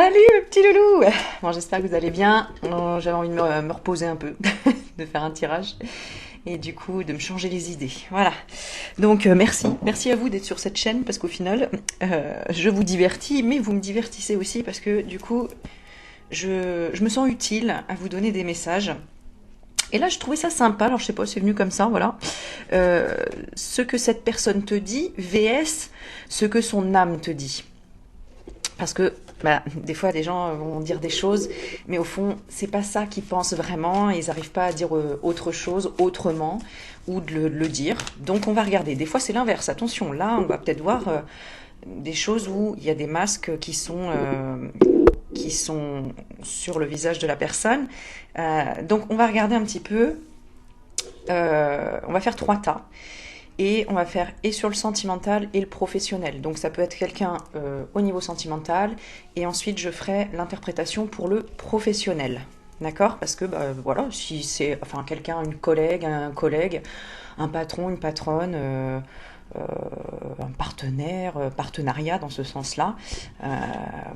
Salut petit loulou. Bon, j'espère que vous allez bien. J'avais envie de me reposer un peu, de faire un tirage et du coup de me changer les idées. Voilà. Donc merci à vous d'être sur cette chaîne parce qu'au final, je vous divertis, mais vous me divertissez aussi parce que du coup, je me sens utile à vous donner des messages. Et là, je trouvais ça sympa. Alors, je sais pas, c'est venu comme ça, voilà. Ce que cette personne te dit, vs ce que son âme te dit. Parce que bah, des fois, des gens vont dire des choses, mais au fond, c'est pas ça qu'ils pensent vraiment. Et ils n'arrivent pas à dire autre chose, autrement, ou de le dire. Donc, on va regarder. Des fois, c'est l'inverse. Attention, là, on va peut-être voir des choses où il y a des masques qui sont sur le visage de la personne. Donc, on va regarder un petit peu. On va faire 3 tas. Et on va faire et sur le sentimental et le professionnel. Donc ça peut être quelqu'un au niveau sentimental et ensuite je ferai l'interprétation pour le professionnel. D'accord? Parce que bah, voilà, si c'est enfin quelqu'un, une collègue, un collègue, un patron, une patronne, un partenaire, partenariat dans ce sens-là.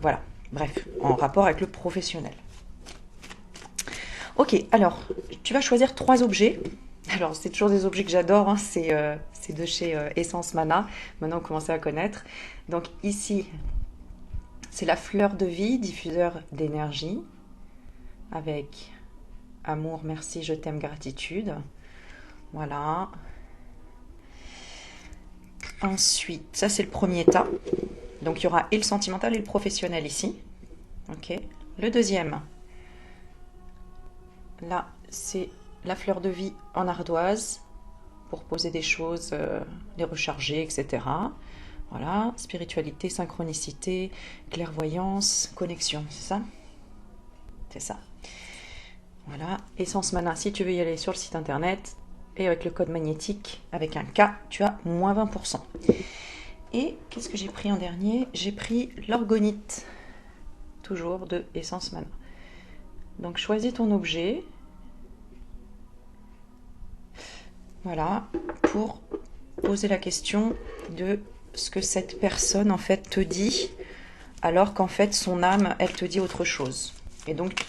Voilà. Bref, en rapport avec le professionnel. Ok, alors tu vas choisir 3 objets. Alors, c'est toujours des objets que j'adore, hein. C'est de chez Essence Mana. Maintenant, vous commencez à connaître. Donc, ici, c'est la fleur de vie, diffuseur d'énergie, avec amour, merci, je t'aime, gratitude. Voilà. Ensuite, ça, c'est le premier tas. Donc, il y aura et le sentimental et le professionnel ici. Ok. Le deuxième, là, c'est la fleur de vie en ardoise pour poser des choses, les recharger, etc. Voilà, spiritualité, synchronicité, clairvoyance, connexion, c'est ça? C'est ça. Voilà, Essence Mana, si tu veux y aller sur le site internet, et avec le code magnétique, avec un K, tu as moins 20%. Et qu'est-ce que j'ai pris en dernier? J'ai pris l'orgonite, toujours de Essence Mana. Donc choisis ton objet. Voilà, pour poser la question de ce que cette personne en fait te dit, alors qu'en fait son âme, elle te dit autre chose. Et donc,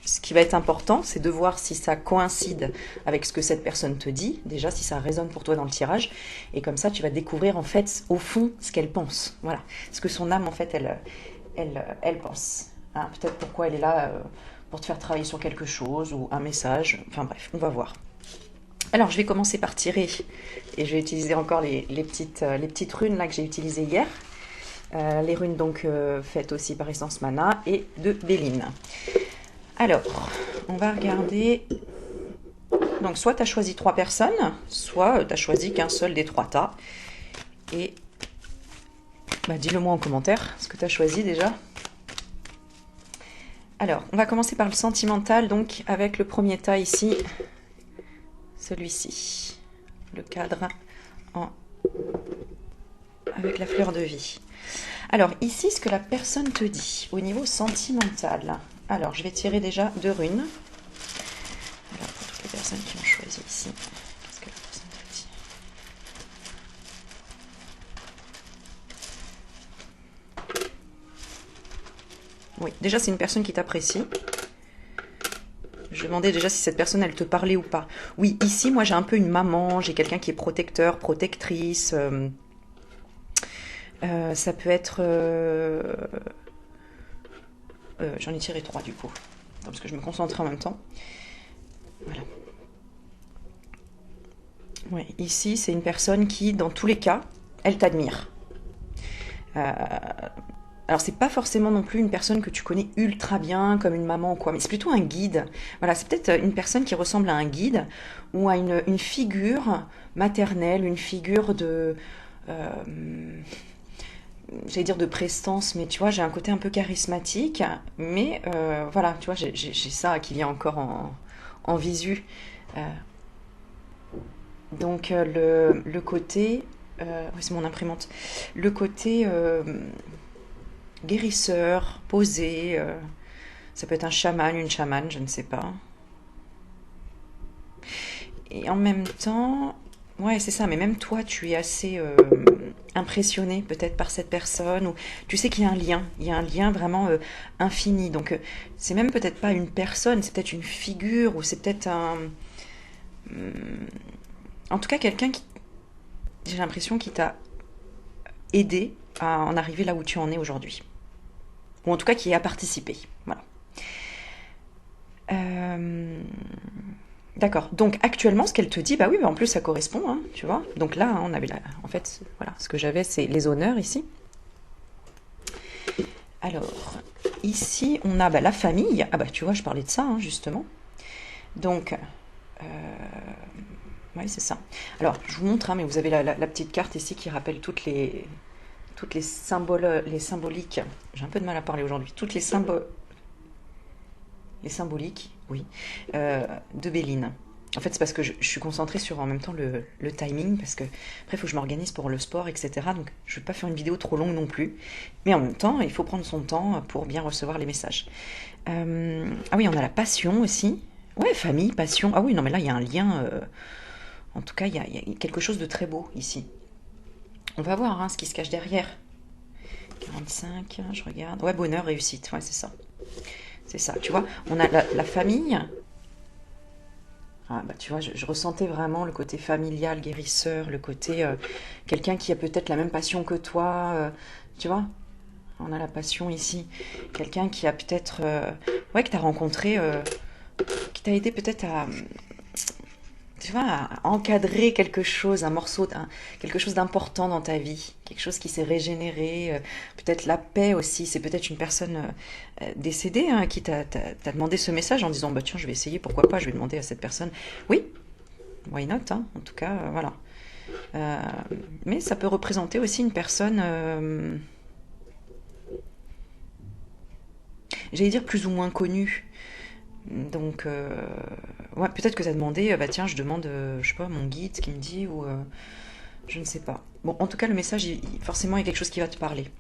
ce qui va être important, c'est de voir si ça coïncide avec ce que cette personne te dit, déjà si ça résonne pour toi dans le tirage, et comme ça tu vas découvrir en fait au fond ce qu'elle pense. Voilà, ce que son âme en fait elle pense. Hein, peut-être pourquoi elle est là pour te faire travailler sur quelque chose ou un message. Enfin bref, on va voir. Alors, je vais commencer par tirer et je vais utiliser encore les petites runes là que j'ai utilisées hier. Les runes donc faites aussi par Essence Mana et de Béline. Alors, on va regarder. Donc, soit tu as choisi 3 personnes, soit tu as choisi qu'un seul des 3 tas. Et bah, dis-le moi en commentaire ce que tu as choisi déjà. Alors, on va commencer par le sentimental, donc avec le premier tas ici. Celui-ci, le cadre avec la fleur de vie. Alors ici, ce que la personne te dit au niveau sentimental. Alors, je vais tirer déjà 2 runes. Alors, pour toutes les personnes qui ont choisi ici, qu'est-ce que la personne te dit? Oui, déjà c'est une personne qui t'apprécie. Je demandais déjà si cette personne, elle te parlait ou pas. Oui, ici, moi, j'ai un peu une maman, j'ai quelqu'un qui est protecteur, protectrice. Ça peut être... j'en ai tiré 3, du coup. Parce que je me concentre en même temps. Voilà. Ouais, ici, c'est une personne qui, dans tous les cas, elle t'admire. Alors, c'est pas forcément non plus une personne que tu connais ultra bien, comme une maman ou quoi, mais c'est plutôt un guide. Voilà, c'est peut-être une personne qui ressemble à un guide ou à une figure maternelle, une figure de. J'allais dire de prestance, mais tu vois, j'ai un côté un peu charismatique, mais voilà, tu vois, j'ai ça qui vient encore en visu. Euh, donc, le côté. Oui, c'est mon imprimante. Le côté. Guérisseur, posé, ça peut être un chaman, une chamane, je ne sais pas. Et en même temps, Ouais, c'est ça, mais même toi, tu es assez impressionné peut-être par cette personne, ou tu sais qu'il y a un lien, il y a un lien vraiment infini. Donc, c'est même peut-être pas une personne, c'est peut-être une figure, ou c'est peut-être un. En tout cas, quelqu'un qui, j'ai l'impression, qui t'a aidé à en arriver là où tu en es aujourd'hui. Ou en tout cas, qui a participé. Voilà. Euh, D'accord. Donc actuellement, ce qu'elle te dit, bah oui, bah en plus ça correspond, hein, tu vois. Donc là, hein, on avait en fait, voilà, ce que j'avais, c'est les honneurs ici. Alors, ici, on a bah, la famille. Ah bah tu vois, je parlais de ça, hein, justement. Donc, oui, c'est ça. Alors, je vous montre, hein, mais vous avez la petite carte ici qui rappelle toutes les symboles, les symboliques. J'ai un peu de mal à parler aujourd'hui. Toutes les symboles, les symboliques, oui, de Béline. En fait, c'est parce que je suis concentrée sur en même temps le timing, parce que après, il faut que je m'organise pour le sport, etc. Donc, je ne vais pas faire une vidéo trop longue non plus. Mais en même temps, il faut prendre son temps pour bien recevoir les messages. Ah oui, on a la passion aussi. Ouais, famille, passion. Ah oui, non, mais là, il y a un lien. En tout cas, il y a quelque chose de très beau ici. On va voir hein, ce qui se cache derrière. 45, je regarde. Ouais, bonheur, réussite. Ouais, c'est ça. C'est ça. Tu vois, on a la famille. Ah, bah, tu vois, je ressentais vraiment le côté familial, guérisseur, le côté quelqu'un qui a peut-être la même passion que toi. Tu vois, on a la passion ici. Quelqu'un qui a peut-être. Ouais, que tu as rencontré, qui t'a aidé peut-être à. Tu vois, à encadrer quelque chose, un morceau, quelque chose d'important dans ta vie, quelque chose qui s'est régénéré, peut-être la paix aussi, c'est peut-être une personne décédée hein, qui t'a demandé ce message en disant bah tiens je vais essayer, pourquoi pas, je vais demander à cette personne. Oui, why not, hein, en tout cas, voilà. Euh, mais ça peut représenter aussi une personne, j'allais dire plus ou moins connue. Donc, ouais, peut-être que tu as demandé, bah tiens, je demande, je sais pas, mon guide, ce qu'il me dit, ou je ne sais pas. Bon, en tout cas, le message, forcément, il y a quelque chose qui va te parler.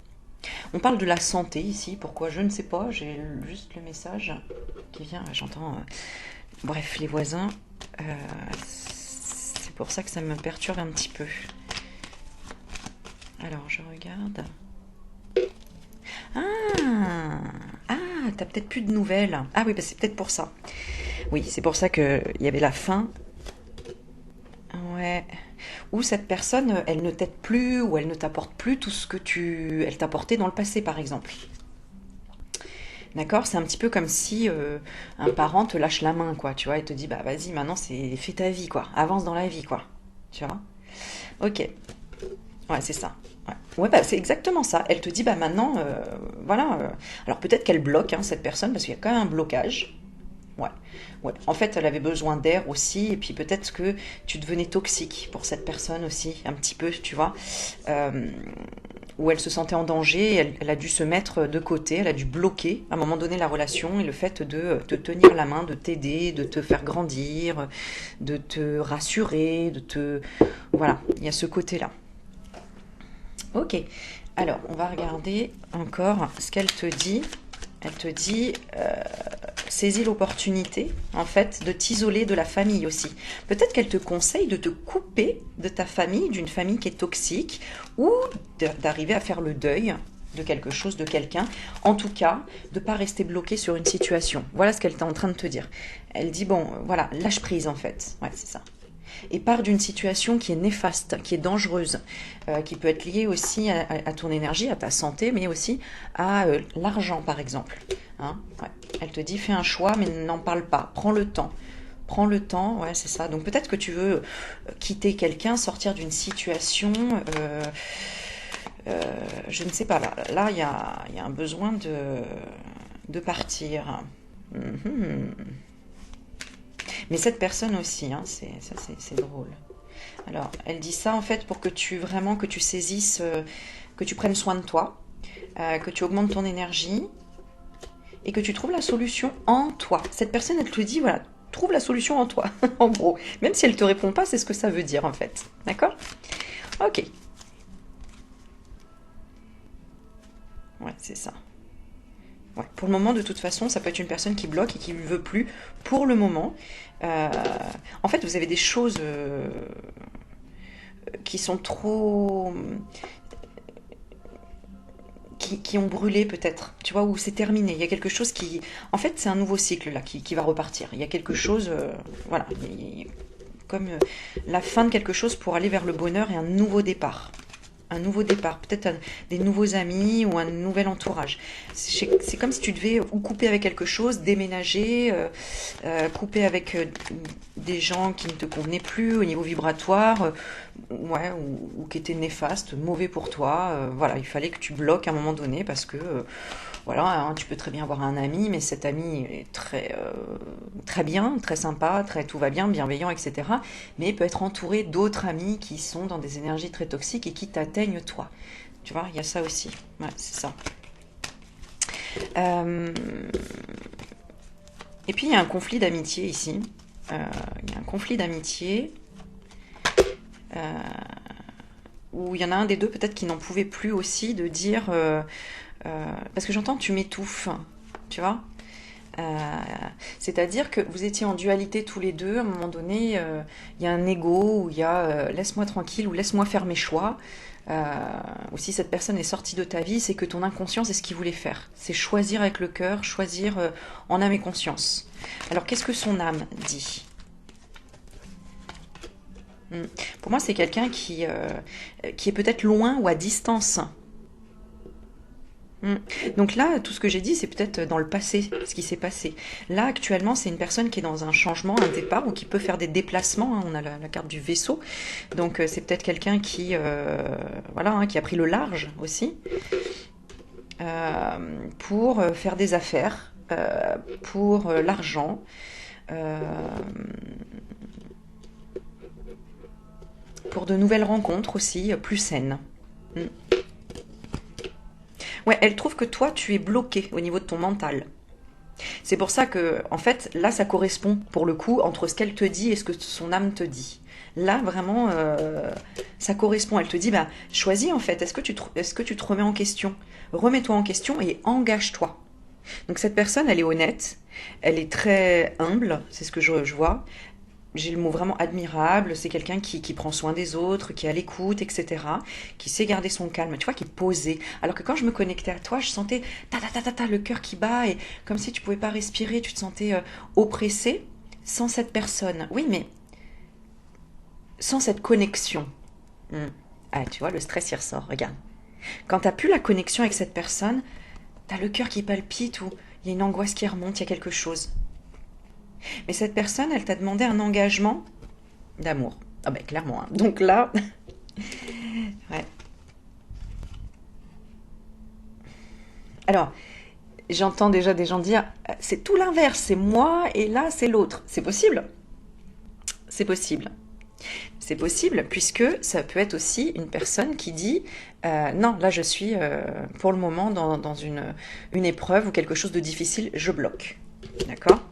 On parle de la santé ici, pourquoi je ne sais pas, j'ai juste le message qui vient, j'entends, bref, les voisins, euh, c'est pour ça que ça me perturbe un petit peu. Alors, je regarde. Ah, ah, t'as peut-être plus de nouvelles. Ah oui, bah c'est peut-être pour ça. Oui, c'est pour ça qu'il y avait la fin. Ouais. Ou cette personne, elle ne t'aide plus, ou elle ne t'apporte plus tout ce que elle t'apportait dans le passé, par exemple. D'accord? C'est un petit peu comme si un parent te lâche la main, quoi. Tu vois, et te dit, bah vas-y, maintenant, fais ta vie, quoi. Avance dans la vie, quoi. Tu vois? Ok. Ouais, c'est ça. Ouais, ouais bah, c'est exactement ça. Elle te dit, bah maintenant, voilà. Alors peut-être qu'elle bloque, hein, cette personne, parce qu'il y a quand même un blocage. Ouais, ouais. En fait, elle avait besoin d'air aussi, et puis peut-être que tu devenais toxique pour cette personne aussi, un petit peu, tu vois, euh, où elle se sentait en danger, elle a dû se mettre de côté, elle a dû bloquer à un moment donné la relation et le fait de te tenir la main, de t'aider, de te faire grandir, de te rassurer, de te... Voilà, il y a ce côté-là. Ok, alors on va regarder encore ce qu'elle te dit. Elle te dit, saisis l'opportunité, en fait, de t'isoler de la famille aussi. Peut-être qu'elle te conseille de te couper de ta famille, d'une famille qui est toxique, ou d'arriver à faire le deuil de quelque chose, de quelqu'un. En tout cas, de ne pas rester bloqué sur une situation. Voilà ce qu'elle est en train de te dire. Elle dit, bon, voilà, lâche prise, en fait. Ouais, c'est ça. Et part d'une situation qui est néfaste, qui est dangereuse, qui peut être liée aussi à ton énergie, à ta santé, mais aussi à l'argent, par exemple. Hein, ouais. Elle te dit, fais un choix, mais n'en parle pas. Prends le temps. Prends le temps, ouais, c'est ça. Donc peut-être que tu veux quitter quelqu'un, sortir d'une situation, je ne sais pas. Là, il y a un besoin de partir. Mhm. Mais cette personne aussi, hein, c'est drôle. Alors, elle dit ça en fait pour que tu vraiment que tu saisisses, que tu prennes soin de toi, que tu augmentes ton énergie et que tu trouves la solution en toi. Cette personne, elle te dit voilà, trouve la solution en toi, en gros. Même si elle te répond pas, c'est ce que ça veut dire en fait. D'accord? Ok. Ouais, c'est ça. Ouais. Pour le moment, de toute façon, ça peut être une personne qui bloque et qui ne veut plus pour le moment. Euh, En fait, vous avez des choses qui sont trop... qui ont brûlé peut-être, tu vois, où c'est terminé. Il y a quelque chose qui... En fait, c'est un nouveau cycle là qui va repartir. Il y a quelque chose... voilà, comme la fin de quelque chose pour aller vers le bonheur et un nouveau départ. Un nouveau départ, peut-être des nouveaux amis ou un nouvel entourage. C'est comme si tu devais ou couper avec quelque chose, déménager, couper avec des gens qui ne te convenaient plus au niveau vibratoire, ouais, ou qui étaient néfastes, mauvais pour toi. Voilà, il fallait que tu bloques à un moment donné parce que voilà, hein, tu peux très bien avoir un ami, mais cet ami est très bien, très sympa, très tout va bien, bienveillant, etc. Mais il peut être entouré d'autres amis qui sont dans des énergies très toxiques et qui t'atteignent toi. Tu vois, il y a ça aussi. Ouais, c'est ça. Et puis il y a un conflit d'amitié ici. Il y a un conflit d'amitié où il y en a un des deux peut-être qui n'en pouvait plus aussi de dire... parce que j'entends tu m'étouffes, tu vois. C'est-à-dire que vous étiez en dualité tous les deux, à un moment donné, il y a un ego, où il y a laisse-moi tranquille ou laisse-moi faire mes choix. Ou si cette personne est sortie de ta vie, c'est que ton inconscient, c'est ce qu'il voulait faire. C'est choisir avec le cœur, choisir en âme et conscience. Alors qu'est-ce que son âme dit ? Pour moi, c'est quelqu'un qui est peut-être loin ou à distance. Donc là, tout ce que j'ai dit, c'est peut-être dans le passé, ce qui s'est passé. Là, actuellement, c'est une personne qui est dans un changement, un départ, ou qui peut faire des déplacements. Hein. On a la carte du vaisseau. Donc c'est peut-être quelqu'un qui, voilà, hein, qui a pris le large aussi, pour faire des affaires, pour l'argent, pour de nouvelles rencontres aussi, plus saines. Ouais, elle trouve que toi, tu es bloqué au niveau de ton mental. C'est pour ça que, en fait, là, ça correspond, pour le coup, entre ce qu'elle te dit et ce que son âme te dit. Là, vraiment, ça correspond. Elle te dit, bah, choisis, en fait. Est-ce que tu te remets en question ? Remets-toi en question et engage-toi. Donc, cette personne, elle est honnête. Elle est très humble. C'est ce que je vois. J'ai le mot vraiment admirable, c'est quelqu'un qui prend soin des autres, qui est à l'écoute, etc., qui sait garder son calme, tu vois, qui est posé. Alors que quand je me connectais à toi, je sentais le cœur qui bat, et comme si tu pouvais pas respirer, tu te sentais oppressé, sans cette personne. Oui, mais sans cette connexion. Ah, tu vois, le stress, il ressort, regarde. Quand t'as plus la connexion avec cette personne, t'as le cœur qui palpite, ou il y a une angoisse qui remonte, il y a quelque chose. Mais cette personne, elle t'a demandé un engagement d'amour. Ah ben clairement. Hein. Donc là, ouais. Alors, j'entends déjà des gens dire, c'est tout l'inverse, c'est moi et là c'est l'autre. C'est possible. C'est possible. C'est possible puisque ça peut être aussi une personne qui dit non, là je suis pour le moment dans une épreuve ou quelque chose de difficile, je bloque. D'accord ?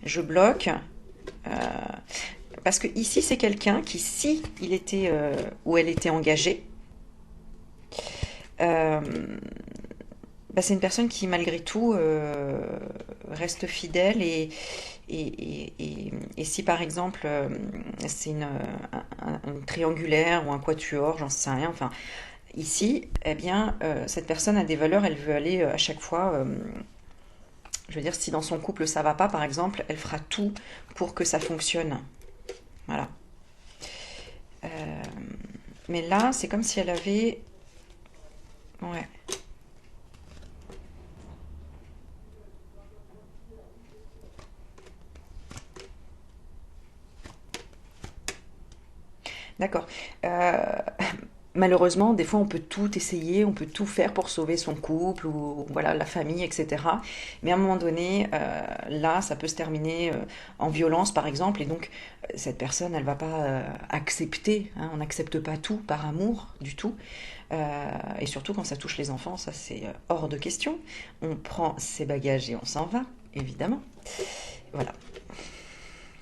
Je bloque parce que ici c'est quelqu'un qui, si il était ou elle était engagée, bah, c'est une personne qui malgré tout reste fidèle et si par exemple c'est un triangulaire ou un quatuor, j'en sais rien, enfin ici, eh bien cette personne a des valeurs, elle veut aller à chaque fois. Je veux dire, si dans son couple ça va pas, par exemple, elle fera tout pour que ça fonctionne. Voilà. Mais là, c'est comme si elle avait... Ouais. D'accord. Malheureusement, des fois, on peut tout essayer, on peut tout faire pour sauver son couple ou voilà la famille, etc. Mais à un moment donné, là, ça peut se terminer en violence, par exemple, et donc cette personne, elle va pas accepter. Hein, on n'accepte pas tout par amour du tout, et surtout quand ça touche les enfants, ça c'est hors de question. On prend ses bagages et on s'en va, évidemment. Voilà,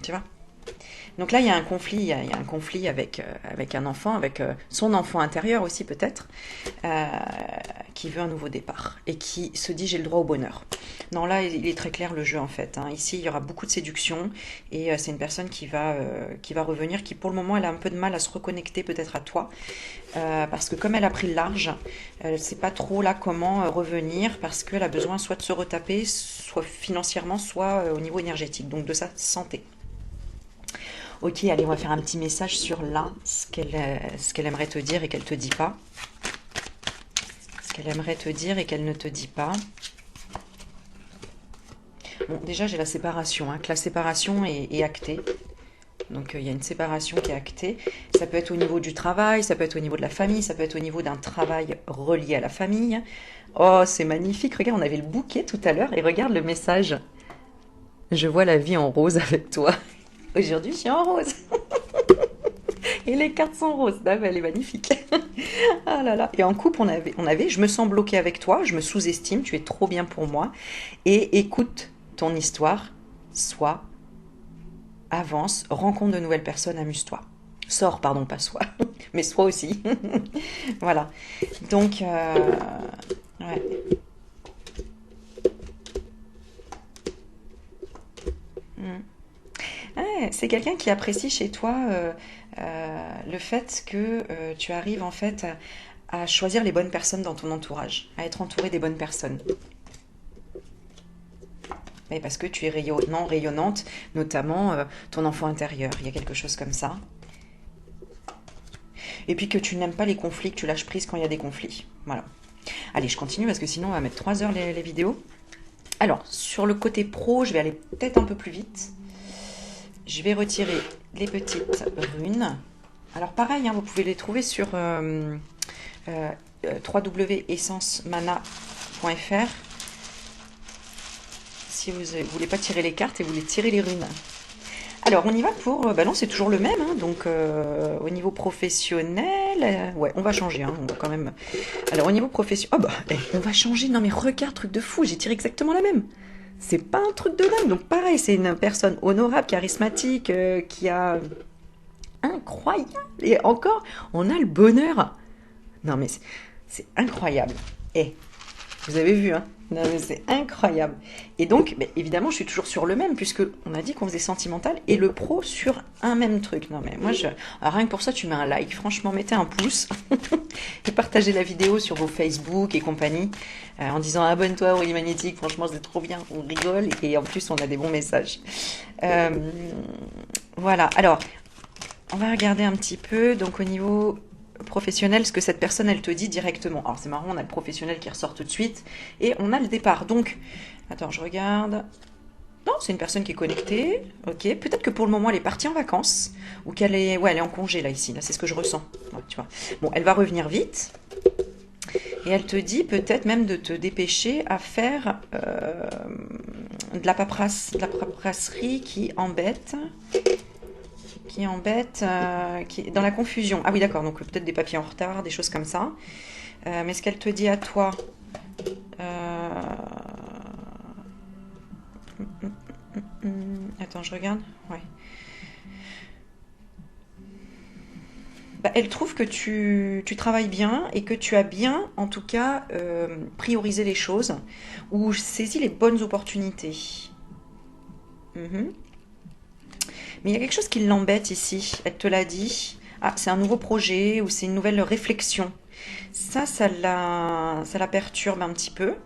tu vois. Donc là, il y a un conflit, il y a un conflit avec un enfant, avec son enfant intérieur aussi peut-être, euh, qui veut un nouveau départ et qui se dit j'ai le droit au bonheur. Non, là, il est très clair le jeu en fait, hein. Ici, il y aura beaucoup de séduction et c'est une personne qui va revenir, qui pour le moment, elle a un peu de mal à se reconnecter peut-être à toi, parce que comme elle a pris le large, elle ne sait pas trop là comment revenir, parce qu'elle a besoin soit de se retaper, soit financièrement, soit au niveau énergétique, donc de sa santé. Ok, allez, on va faire un petit message sur là, ce qu'elle aimerait te dire et qu'elle te dit pas. Ce qu'elle aimerait te dire et qu'elle ne te dit pas. Bon, déjà, j'ai la séparation, hein, que la séparation est actée. Donc, il y a une séparation qui est actée. Ça peut être au niveau du travail, ça peut être au niveau de la famille, ça peut être au niveau d'un travail relié à la famille. Oh, c'est magnifique. Regarde, on avait le bouquet tout à l'heure et regarde le message. Je vois la vie en rose avec toi. Aujourd'hui, je suis en rose. Et les cartes sont roses. Ah, elle est magnifique. Ah là là. Et en couple, on avait, je me sens bloquée avec toi, je me sous-estime, tu es trop bien pour moi. Et écoute ton histoire, sois, avance, rencontre de nouvelles personnes, amuse-toi. Sors, pardon, pas sois, mais sois aussi. Voilà. Donc, ouais. Mm. Ouais, c'est quelqu'un qui apprécie chez toi le fait que tu arrives en fait à choisir les bonnes personnes dans ton entourage, à être entouré des bonnes personnes. Mais parce que tu es rayonnant, rayonnante, notamment ton enfant intérieur. Il y a quelque chose comme ça. Et puis que tu n'aimes pas les conflits, que tu lâches prise quand il y a des conflits. Voilà. Allez, je continue parce que sinon on va mettre 3 heures les vidéos. Alors, sur le côté pro, je vais aller peut-être un peu plus vite. Je vais retirer les petites runes. Alors pareil, hein, vous pouvez les trouver sur www.essencemana.fr si vous ne voulez pas tirer les cartes et vous voulez tirer les runes. Alors on y va pour... bah non, c'est toujours le même, hein, donc au niveau professionnel... ouais, on va changer, hein, on va quand même... Alors au niveau professionnel... Oh bah, on va changer, non mais regarde, truc de fou, j'ai tiré exactement la même. C'est pas un truc de dingue, donc pareil, c'est une personne honorable, charismatique, qui a... Incroyable. Et encore, on a le bonheur. Non mais c'est incroyable. Eh, vous avez vu, hein? Non mais c'est incroyable. Et donc, bah, évidemment, je suis toujours sur le même, puisque on a dit qu'on faisait sentimental et le pro sur un même truc. Non mais moi, alors, rien que pour ça, tu mets un like. Franchement, mettez un pouce et partagez la vidéo sur vos Facebook et compagnie en disant abonne-toi Aurélie Magnétique. Franchement, c'est trop bien. On rigole et en plus, on a des bons messages. Voilà. Alors, on va regarder un petit peu. Donc, au niveau professionnel, ce que cette personne elle te dit directement. Alors c'est marrant, on a le professionnel qui ressort tout de suite et on a le départ. Donc, attends, je regarde. Non, c'est une personne qui est connectée. Ok, peut-être que pour le moment elle est partie en vacances ou qu'elle est, ouais, elle est en congé là ici. Là, c'est ce que je ressens. Ouais, tu vois. Bon, elle va revenir vite et elle te dit peut-être même de te dépêcher à faire de la paperasserie qui embête. Qui est dans la confusion. Ah oui, d'accord, donc peut-être des papiers en retard, des choses comme ça. Mais ce qu'elle te dit à toi... Attends, je regarde. Ouais. Bah, elle trouve que tu travailles bien et que tu as bien, en tout cas, priorisé les choses ou saisi les bonnes opportunités. Mais il y a quelque chose qui l'embête ici. Elle te l'a dit. Ah, c'est un nouveau projet ou c'est une nouvelle réflexion. Ça la perturbe un petit peu.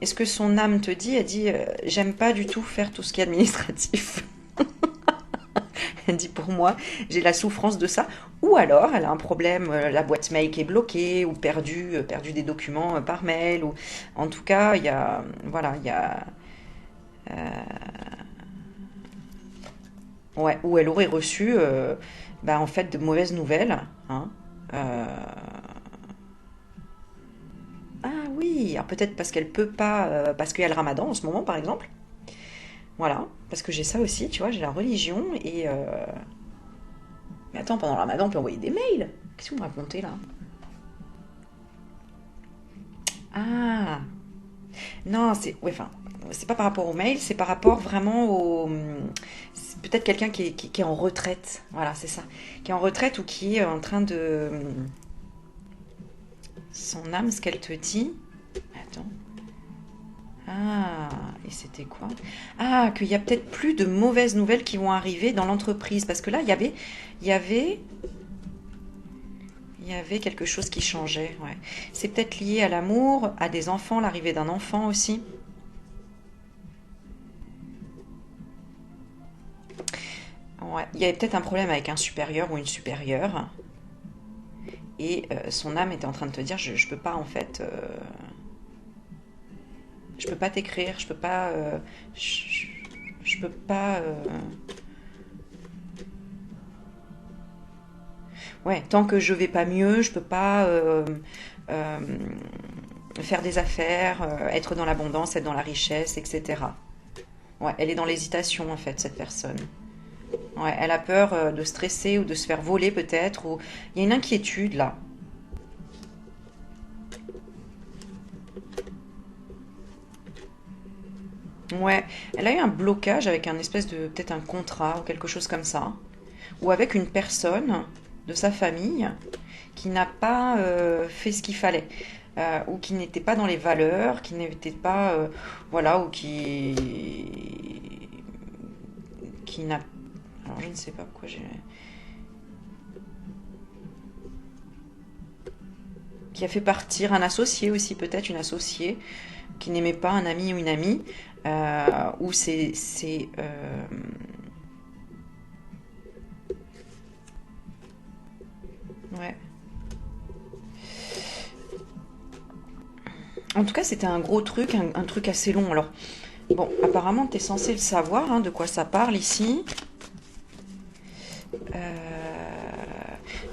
Et ce que son âme te dit, elle dit j'aime pas du tout faire tout ce qui est administratif. Elle dit pour moi, j'ai la souffrance de ça. Ou alors, elle a un problème, la boîte mail qui est bloquée ou perdu des documents par mail. Ou en tout cas, il y a, voilà, il y a. Ouais, où elle aurait reçu bah, en fait de mauvaises nouvelles. Hein. Euh, Ah oui, alors peut-être parce qu'elle peut pas, parce qu'il y a le ramadan en ce moment par exemple. Voilà, parce que j'ai ça aussi, tu vois, j'ai la religion et... Mais attends, pendant le ramadan on peut envoyer des mails. Qu'est-ce que vous me racontez là? Ah, non, c'est... Ouais, enfin, c'est pas par rapport au mail, c'est par rapport vraiment au... c'est peut-être quelqu'un qui est en retraite. Voilà, c'est ça. Qui est en retraite ou qui est en train de... Son âme, ce qu'elle te dit... Attends. Ah, et c'était quoi? Ah, qu'il y a peut-être plus de mauvaises nouvelles qui vont arriver dans l'entreprise. Parce que là, il y avait, il y avait quelque chose qui changeait. Ouais. C'est peut-être lié à l'amour, à des enfants, l'arrivée d'un enfant aussi. Ouais. Il y avait peut-être un problème avec un supérieur ou une supérieure. Et son âme était en train de te dire, je peux pas en fait... je peux pas t'écrire, je peux pas... je peux pas... ouais, tant que je vais pas mieux, je peux pas euh, faire des affaires, être dans l'abondance, être dans la richesse, etc. Ouais, elle est dans l'hésitation en fait, cette personne. Ouais, elle a peur de stresser ou de se faire voler peut-être, ou il y a une inquiétude là. Ouais, elle a eu un blocage avec un espèce de peut-être un contrat ou quelque chose comme ça, ou avec une personne de sa famille qui n'a pas fait ce qu'il fallait, ou qui n'était pas dans les valeurs, qui n'était pas, voilà, ou qui n'a, alors je ne sais pas pourquoi j'ai, qui a fait partir un associé aussi, peut-être une associée qui n'aimait pas un ami ou une amie, ou ouais. En tout cas, c'était un gros truc, un truc assez long. Alors, bon, apparemment, tu es censé le savoir, hein, de quoi ça parle ici.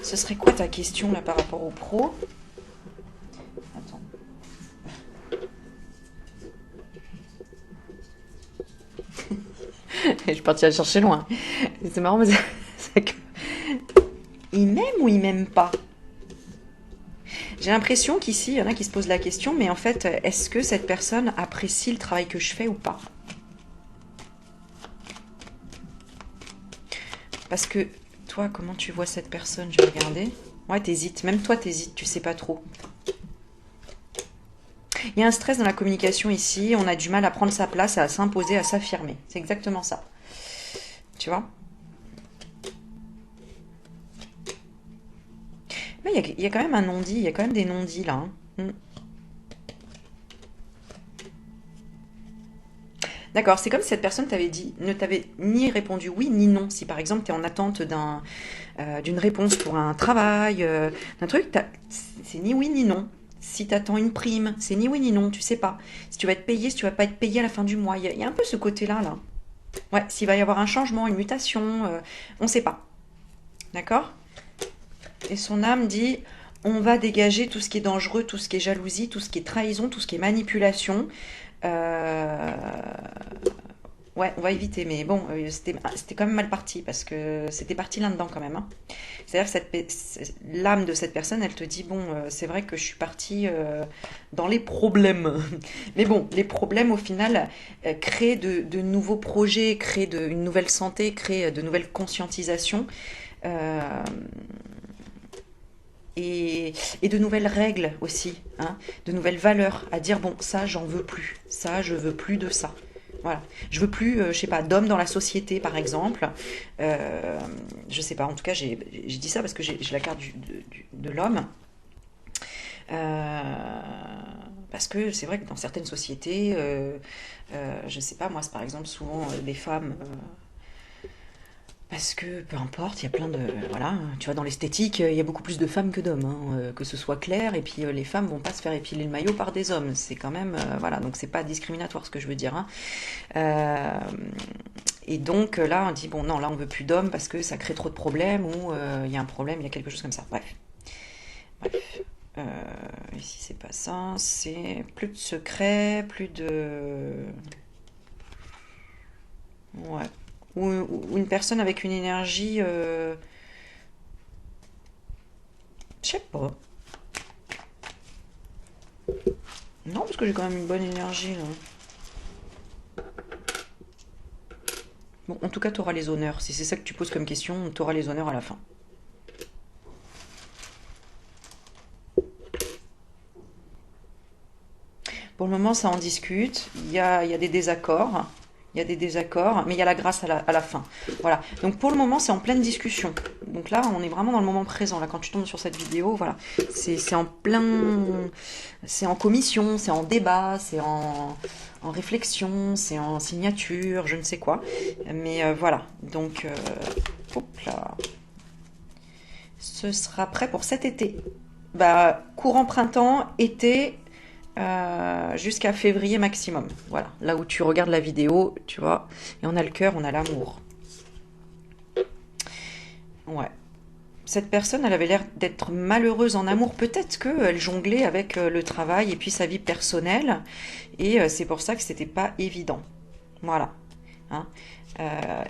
Ce serait quoi ta question là par rapport au pro? Attends. Je suis partie à chercher loin. C'est marrant, mais c'est que... Il m'aime ou il m'aime pas? J'ai l'impression qu'ici, il y en a qui se posent la question, mais en fait, est-ce que cette personne apprécie le travail que je fais ou pas? Parce que toi, comment tu vois cette personne? Je vais regarder. Ouais, t'hésites. Même toi, t'hésites. Tu sais pas trop. Il y a un stress dans la communication ici. On a du mal à prendre sa place, à s'imposer, à s'affirmer. C'est exactement ça. Tu vois? Mais il y a quand même un non-dit. Il y a quand même des non-dits là, hein. D'accord, c'est comme si cette personne t'avait dit, ne t'avait ni répondu oui ni non. Si par exemple tu es en attente d'une réponse pour un travail, d'un truc, c'est ni oui ni non. Si tu attends une prime, c'est ni oui ni non, tu sais pas. Si tu vas être payé, si tu vas pas être payé à la fin du mois, il y a un peu ce côté-là, là. Ouais, s'il va y avoir un changement, une mutation, on sait pas. D'accord? Et son âme dit, on va dégager tout ce qui est dangereux, tout ce qui est jalousie, tout ce qui est trahison, tout ce qui est manipulation. Euh, Ouais, on va éviter, mais bon, c'était quand même mal parti parce que c'était parti là-dedans quand même, hein. C'est-à-dire que l'âme de cette personne, elle te dit, bon, c'est vrai que je suis partie dans les problèmes. Mais bon, les problèmes, au final, créent de nouveaux projets, créent une nouvelle santé, créent de nouvelles conscientisations. euh, et de nouvelles règles aussi, hein, de nouvelles valeurs, à dire, bon, ça, j'en veux plus, ça, je veux plus de ça. Voilà. Je veux plus, je sais pas, d'hommes dans la société, par exemple. Euh, je sais pas, en tout cas, j'ai dit ça parce que j'ai la carte de l'homme. Euh, Parce que c'est vrai que dans certaines sociétés, je sais pas, moi, c'est par exemple souvent des femmes. Parce que peu importe, il y a plein de... Voilà, tu vois, dans l'esthétique, il y a beaucoup plus de femmes que d'hommes, hein, que ce soit clair, et puis les femmes vont pas se faire épiler le maillot par des hommes. C'est quand même... voilà, donc c'est pas discriminatoire ce que je veux dire, hein. Euh, et donc là, on dit, bon, non, là, on veut plus d'hommes parce que ça crée trop de problèmes, ou il y a un problème, il y a quelque chose comme ça. Bref. Bref. Euh, Ici, c'est pas ça. C'est plus de secrets, plus de... Ouais. Ou une personne avec une énergie... je sais pas. Non, parce que j'ai quand même une bonne énergie, là. Bon, en tout cas, tu auras les honneurs. Si c'est ça que tu poses comme question, tu auras les honneurs à la fin. Pour le moment, ça en discute. Il y a des désaccords. Il y a des désaccords, mais il y a la grâce à la fin. Voilà. Donc pour le moment, c'est en pleine discussion. Donc là, on est vraiment dans le moment présent. Là, quand tu tombes sur cette vidéo, voilà, c'est en plein, c'est en commission, c'est en débat, c'est en réflexion, c'est en signature, je ne sais quoi. Mais voilà. Donc, hop là, ce sera prêt pour cet été. Bah, courant printemps, été. Jusqu'à février maximum. Voilà, là où tu regardes la vidéo, tu vois, et on a le cœur, on a l'amour. Ouais. Cette personne, elle avait l'air d'être malheureuse en amour. Peut-être qu'elle jonglait avec le travail et puis sa vie personnelle, et c'est pour ça que c'était pas évident. Voilà. Hein.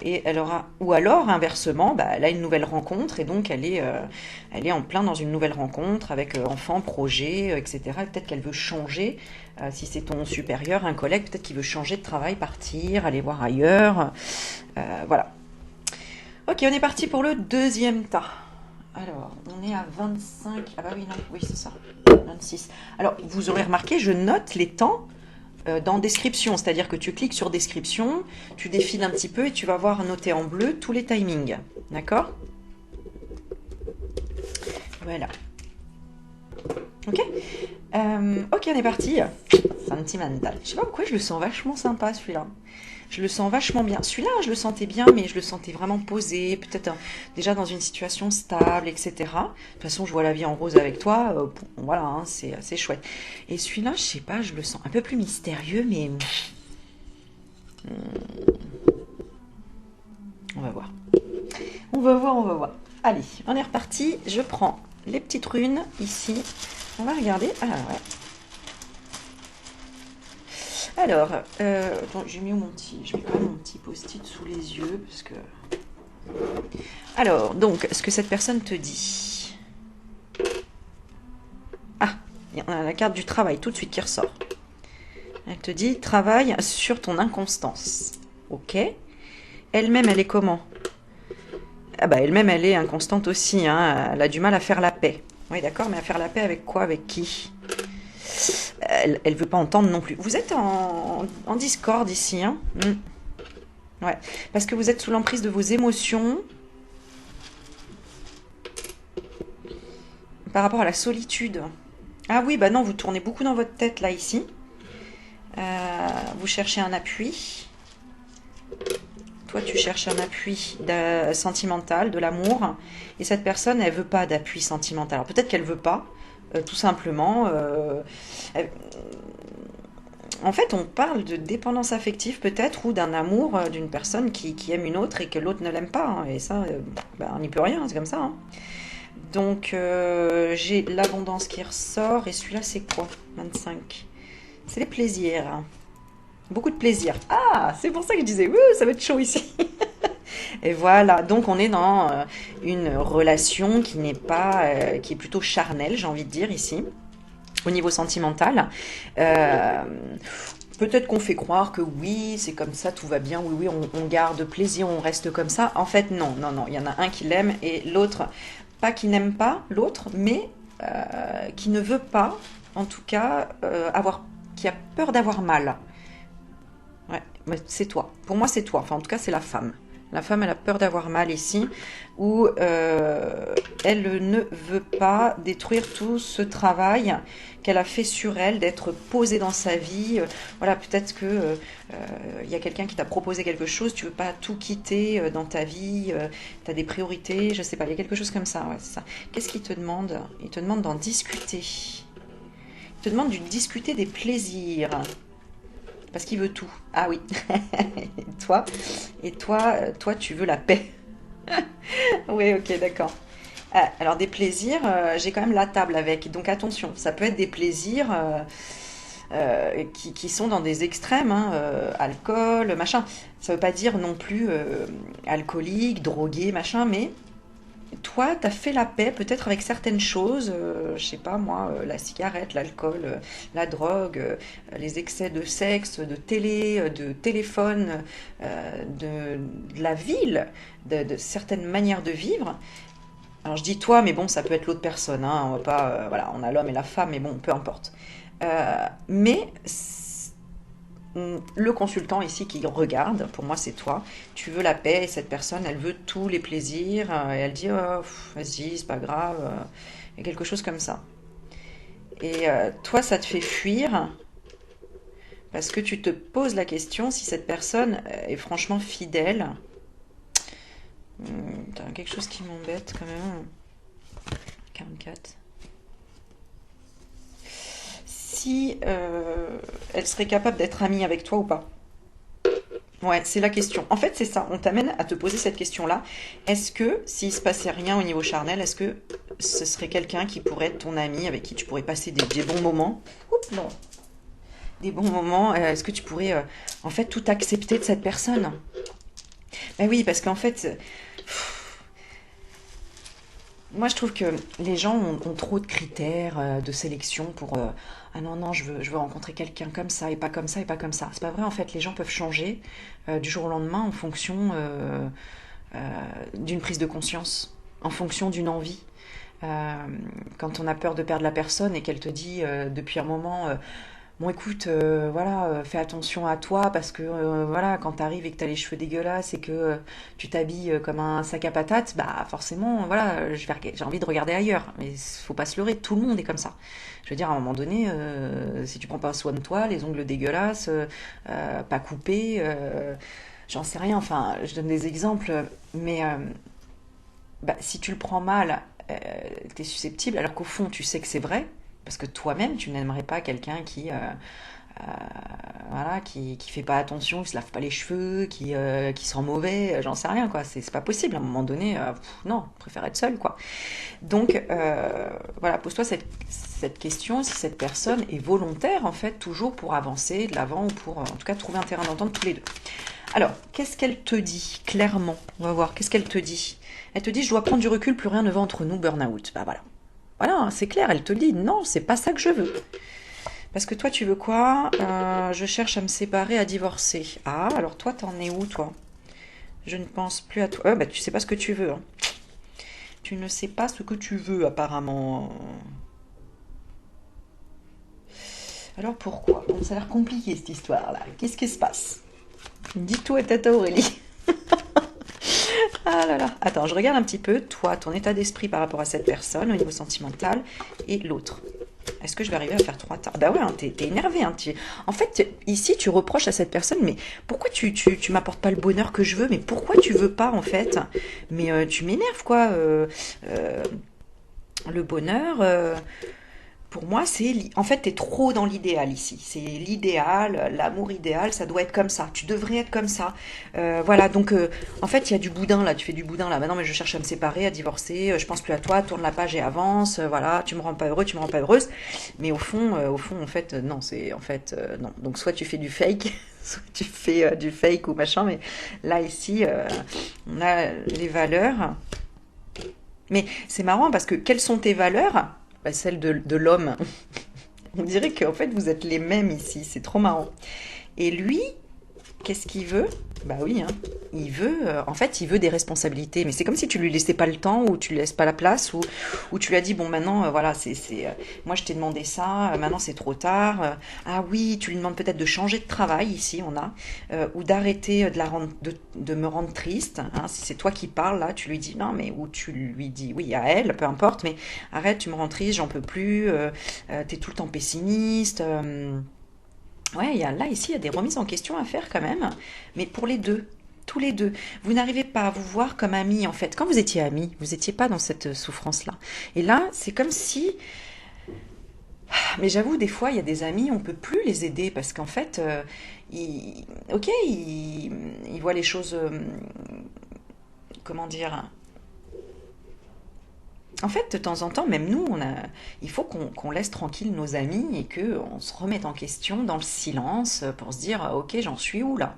Et elle aura, ou alors inversement, bah, elle a une nouvelle rencontre et donc elle est en plein dans une nouvelle rencontre avec enfants, projets, etc. Peut-être qu'elle veut changer, si c'est ton supérieur, un collègue, peut-être qu'il veut changer de travail, partir, aller voir ailleurs. Voilà. Ok, on est parti pour le deuxième tas. Alors, on est à 25. Ah bah oui, non, oui, c'est ça. 26. Alors, vous aurez remarqué, je note les temps dans description, c'est-à-dire que tu cliques sur description, tu défiles un petit peu et tu vas voir noté en bleu tous les timings. D'accord? Voilà. Ok, ok, on est parti. Sentimental. Je sais pas pourquoi je le sens vachement sympa celui-là. Je le sens vachement bien. Celui-là, je le sentais bien, mais je le sentais vraiment posé, peut-être déjà dans une situation stable, etc. De toute façon, je vois la vie en rose avec toi. Voilà, hein, c'est chouette. Et celui-là, je sais pas, je le sens un peu plus mystérieux, mais... On va voir. On va voir, on va voir. Allez, on est reparti. Je prends les petites runes ici. On va regarder. Ah ouais. Alors, attends, j'ai mis mon petit, je mets quand même mon petit post-it sous les yeux parce que. Alors, donc, ce que cette personne te dit. Ah, on a la carte du travail tout de suite qui ressort. Elle te dit travaille sur ton inconstance. Ok. Elle-même, elle est comment? Ah bah elle-même, elle est inconstante aussi. Hein. Elle a du mal à faire la paix. Oui, d'accord, mais à faire la paix avec quoi? Avec qui? Elle veut pas entendre non plus. Vous êtes en discorde ici, hein? Ouais, parce que vous êtes sous l'emprise de vos émotions par rapport à la solitude. Ah oui, bah non, vous tournez beaucoup dans votre tête là ici. Vous cherchez un appui. Toi, tu cherches un appui sentimental, de l'amour, et cette personne, elle veut pas d'appui sentimental. Alors peut-être qu'elle veut pas. Tout simplement. En fait, on parle de dépendance affective peut-être ou d'un amour d'une personne qui aime une autre et que l'autre ne l'aime pas. Hein. Et ça, on n'y peut rien, c'est comme ça. Hein. Donc, j'ai l'abondance qui ressort. Et celui-là, c'est quoi? 25. C'est les plaisirs. Beaucoup de plaisir. Ah, c'est pour ça que je disais, ça va être chaud ici. Et voilà, donc on est dans une relation qui n'est pas, qui est plutôt charnelle, j'ai envie de dire ici, au niveau sentimental. Peut-être qu'on fait croire que oui, c'est comme ça, tout va bien, oui, on garde plaisir, on reste comme ça. En fait, non, il y en a un qui l'aime et l'autre, pas qui n'aime pas l'autre, mais qui ne veut pas, en tout cas, qui a peur d'avoir mal. Ouais, c'est toi. Pour moi, c'est toi. Enfin, en tout cas, c'est la femme. La femme, elle a peur d'avoir mal ici, où elle ne veut pas détruire tout ce travail qu'elle a fait sur elle, d'être posée dans sa vie. Voilà, peut-être que y a quelqu'un qui t'a proposé quelque chose, tu veux pas tout quitter dans ta vie, tu as des priorités, je sais pas, il y a quelque chose comme ça. Ouais, c'est ça. Qu'est-ce qu'il te demande? Il te demande d'en discuter. Il te demande de discuter des plaisirs. Parce qu'il veut tout. Ah oui. et toi, tu veux la paix. Oui, ok, d'accord. Alors des plaisirs, j'ai quand même la table avec. Donc attention, ça peut être des plaisirs qui sont dans des extrêmes, hein, alcool, machin. Ça veut pas dire non plus alcoolique, drogué, machin, mais toi, tu as fait la paix peut-être avec certaines choses, je sais pas moi, la cigarette, l'alcool, la drogue, les excès de sexe, de télé, de téléphone, de la ville, de certaines manières de vivre. Alors je dis toi, mais bon, ça peut être l'autre personne, hein, on va pas, voilà, on a l'homme et la femme, mais bon, peu importe. Mais le consultant ici qui regarde, pour moi c'est toi, tu veux la paix et cette personne elle veut tous les plaisirs et elle dit oh, vas-y c'est pas grave, et quelque chose comme ça. Et toi ça te fait fuir parce que tu te poses la question si cette personne est franchement fidèle. T'as quelque chose qui m'embête quand même. 44. Si elle serait capable d'être amie avec toi ou pas. Ouais, c'est la question. En fait, c'est ça. On t'amène à te poser cette question-là. Est-ce que, s'il se passait rien au niveau charnel, est-ce que ce serait quelqu'un qui pourrait être ton ami, avec qui tu pourrais passer des bons moments? Oups, non. Des bons moments. Est-ce que tu pourrais, en fait, tout accepter de cette personne? Ben oui, parce qu'en fait, moi, je trouve que les gens ont trop de critères de sélection pour ah non non je veux rencontrer quelqu'un comme ça et pas comme ça et pas comme ça. C'est pas vrai en fait. Les gens peuvent changer du jour au lendemain en fonction d'une prise de conscience, en fonction d'une envie. Euh, Quand on a peur de perdre la personne et qu'elle te dit depuis un moment bon écoute voilà fais attention à toi parce que voilà quand t'arrives et que t'as les cheveux dégueulasses et que tu t'habilles comme un sac à patates bah forcément voilà j'ai envie de regarder ailleurs mais faut pas se leurrer tout le monde est comme ça. Je veux dire à un moment donné si tu prends pas soin de toi les ongles dégueulasses pas coupés j'en sais rien enfin je donne des exemples mais bah, si tu le prends mal, tu es susceptible, alors qu'au fond, tu sais que c'est vrai, parce que toi-même, tu n'aimerais pas quelqu'un euh, voilà, qui fait pas attention, qui se lave pas les cheveux, qui sent mauvais, j'en sais rien, quoi. C'est pas possible, à un moment donné, non, je préfère être seule, quoi. Donc, voilà, pose-toi cette question, si cette personne est volontaire, en fait, toujours pour avancer de l'avant, ou pour, en tout cas, trouver un terrain d'entente tous les deux. Alors, qu'est-ce qu'elle te dit clairement? On va voir, qu'est-ce qu'elle te dit? Elle te dit, je dois prendre du recul, plus rien ne va entre nous, burn-out. Bah voilà. Voilà, c'est clair, elle te dit, non, c'est pas ça que je veux. Parce que toi, tu veux quoi? Je cherche à me séparer, à divorcer. Ah, alors toi, t'en es où, toi? Je ne pense plus à toi. Bah, tu sais pas ce que tu veux. Hein. Tu ne sais pas ce que tu veux, apparemment. Alors pourquoi? Bon, ça a l'air compliqué, cette histoire-là. Qu'est-ce qui se passe? Dis-toi, tata Aurélie. Ah là là. Attends, je regarde un petit peu, toi, ton état d'esprit par rapport à cette personne au niveau sentimental et l'autre. Est-ce que je vais arriver à faire trois tas? Bah ouais, hein, t'es énervé. Hein, en fait, ici, tu reproches à cette personne, mais pourquoi tu m'apportes pas le bonheur que je veux? Mais pourquoi tu veux pas, en fait? Mais tu m'énerves, quoi. Euh, le bonheur, pour moi, en fait, t'es trop dans l'idéal ici. C'est l'idéal, l'amour idéal, ça doit être comme ça. Tu devrais être comme ça. Voilà, donc en fait, il y a du boudin là. Tu fais du boudin là. Maintenant, mais je cherche à me séparer, à divorcer. Je pense plus à toi. Tourne la page et avance. Voilà, tu me rends pas heureux, tu me rends pas heureuse. Mais au fond, en fait, non, c'est en fait non. Donc soit tu fais du fake, soit tu fais du fake ou machin. Mais là ici, on a les valeurs. Mais c'est marrant parce que quelles sont tes valeurs? Bah, celles de l'homme. On dirait qu'en fait vous êtes les mêmes ici, c'est trop marrant. Et lui, qu'est-ce qu'il veut? Bah oui, hein. En fait, il veut des responsabilités. Mais c'est comme si tu lui laissais pas le temps, ou tu lui laisses pas la place, ou tu lui as dit bon maintenant, voilà, moi je t'ai demandé ça, maintenant c'est trop tard. Ah oui, tu lui demandes peut-être de changer de travail ici, ou d'arrêter de me rendre triste. Hein. Si c'est toi qui parles là, tu lui dis non, mais ou tu lui dis oui à elle, peu importe, mais arrête, tu me rends triste, j'en peux plus. T'es tout le temps pessimiste. Ouais, là, ici, il y a des remises en question à faire quand même, mais pour les deux, tous les deux. Vous n'arrivez pas à vous voir comme amis, en fait. Quand vous étiez amis, vous n'étiez pas dans cette souffrance-là. Et là, c'est comme si... Mais j'avoue, des fois, il y a des amis, on peut plus les aider, parce qu'en fait, ok, ils voient les choses... comment dire? En fait, de temps en temps, même nous, il faut qu'on laisse tranquille nos amis et qu'on se remette en question dans le silence pour se dire, ok, j'en suis où là?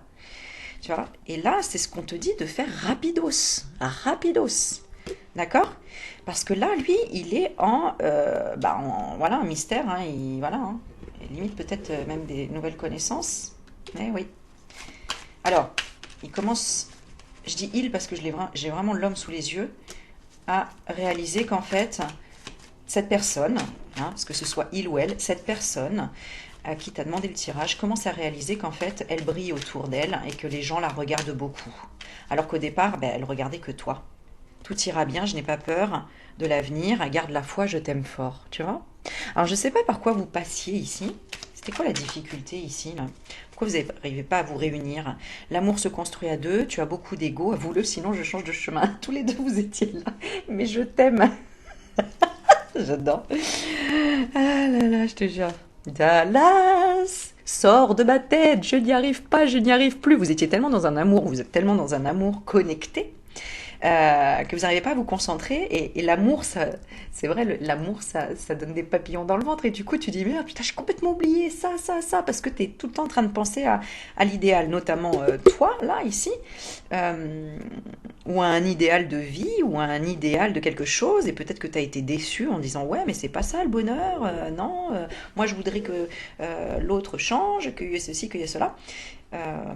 Tu vois? Et là, c'est ce qu'on te dit de faire rapidos, rapidos. D'accord? Parce que là, lui, il est voilà, un mystère, hein, voilà, hein. Et limite peut-être même des nouvelles connaissances. Mais oui. Alors, il commence, je dis il parce que j'ai vraiment l'homme sous les yeux, à réaliser qu'en fait, cette personne, hein, parce que ce soit il ou elle, cette personne à qui tu as demandé le tirage commence à réaliser qu'en fait, elle brille autour d'elle et que les gens la regardent beaucoup. Alors qu'au départ, ben, elle regardait que toi. Tout ira bien, je n'ai pas peur de l'avenir, garde la foi, je t'aime fort, tu vois. Alors je ne sais pas par quoi vous passiez ici. C'était quoi la difficulté ici là? Pourquoi vous n'arrivez pas à vous réunir? L'amour se construit à deux, tu as beaucoup d'ego, avoue-le, sinon je change de chemin. Tous les deux vous étiez là, mais je t'aime. J'adore. Ah là là, je te jure. Dallas, sors de ma tête, je n'y arrive pas, je n'y arrive plus. Vous étiez tellement dans un amour, vous êtes tellement dans un amour connecté que vous n'arrivez pas à vous concentrer. Et l'amour, c'est vrai, l'amour, ça donne des papillons dans le ventre. Et du coup, tu dis, mais putain, j'ai complètement oublié ça, parce que tu es tout le temps en train de penser à l'idéal, notamment toi, là, ici, ou à un idéal de vie, ou à un idéal de quelque chose. Et peut-être que tu as été déçu en disant, ouais, mais c'est pas ça le bonheur, non, moi je voudrais que l'autre change, qu'il y ait ceci, qu'il y ait cela. Euh,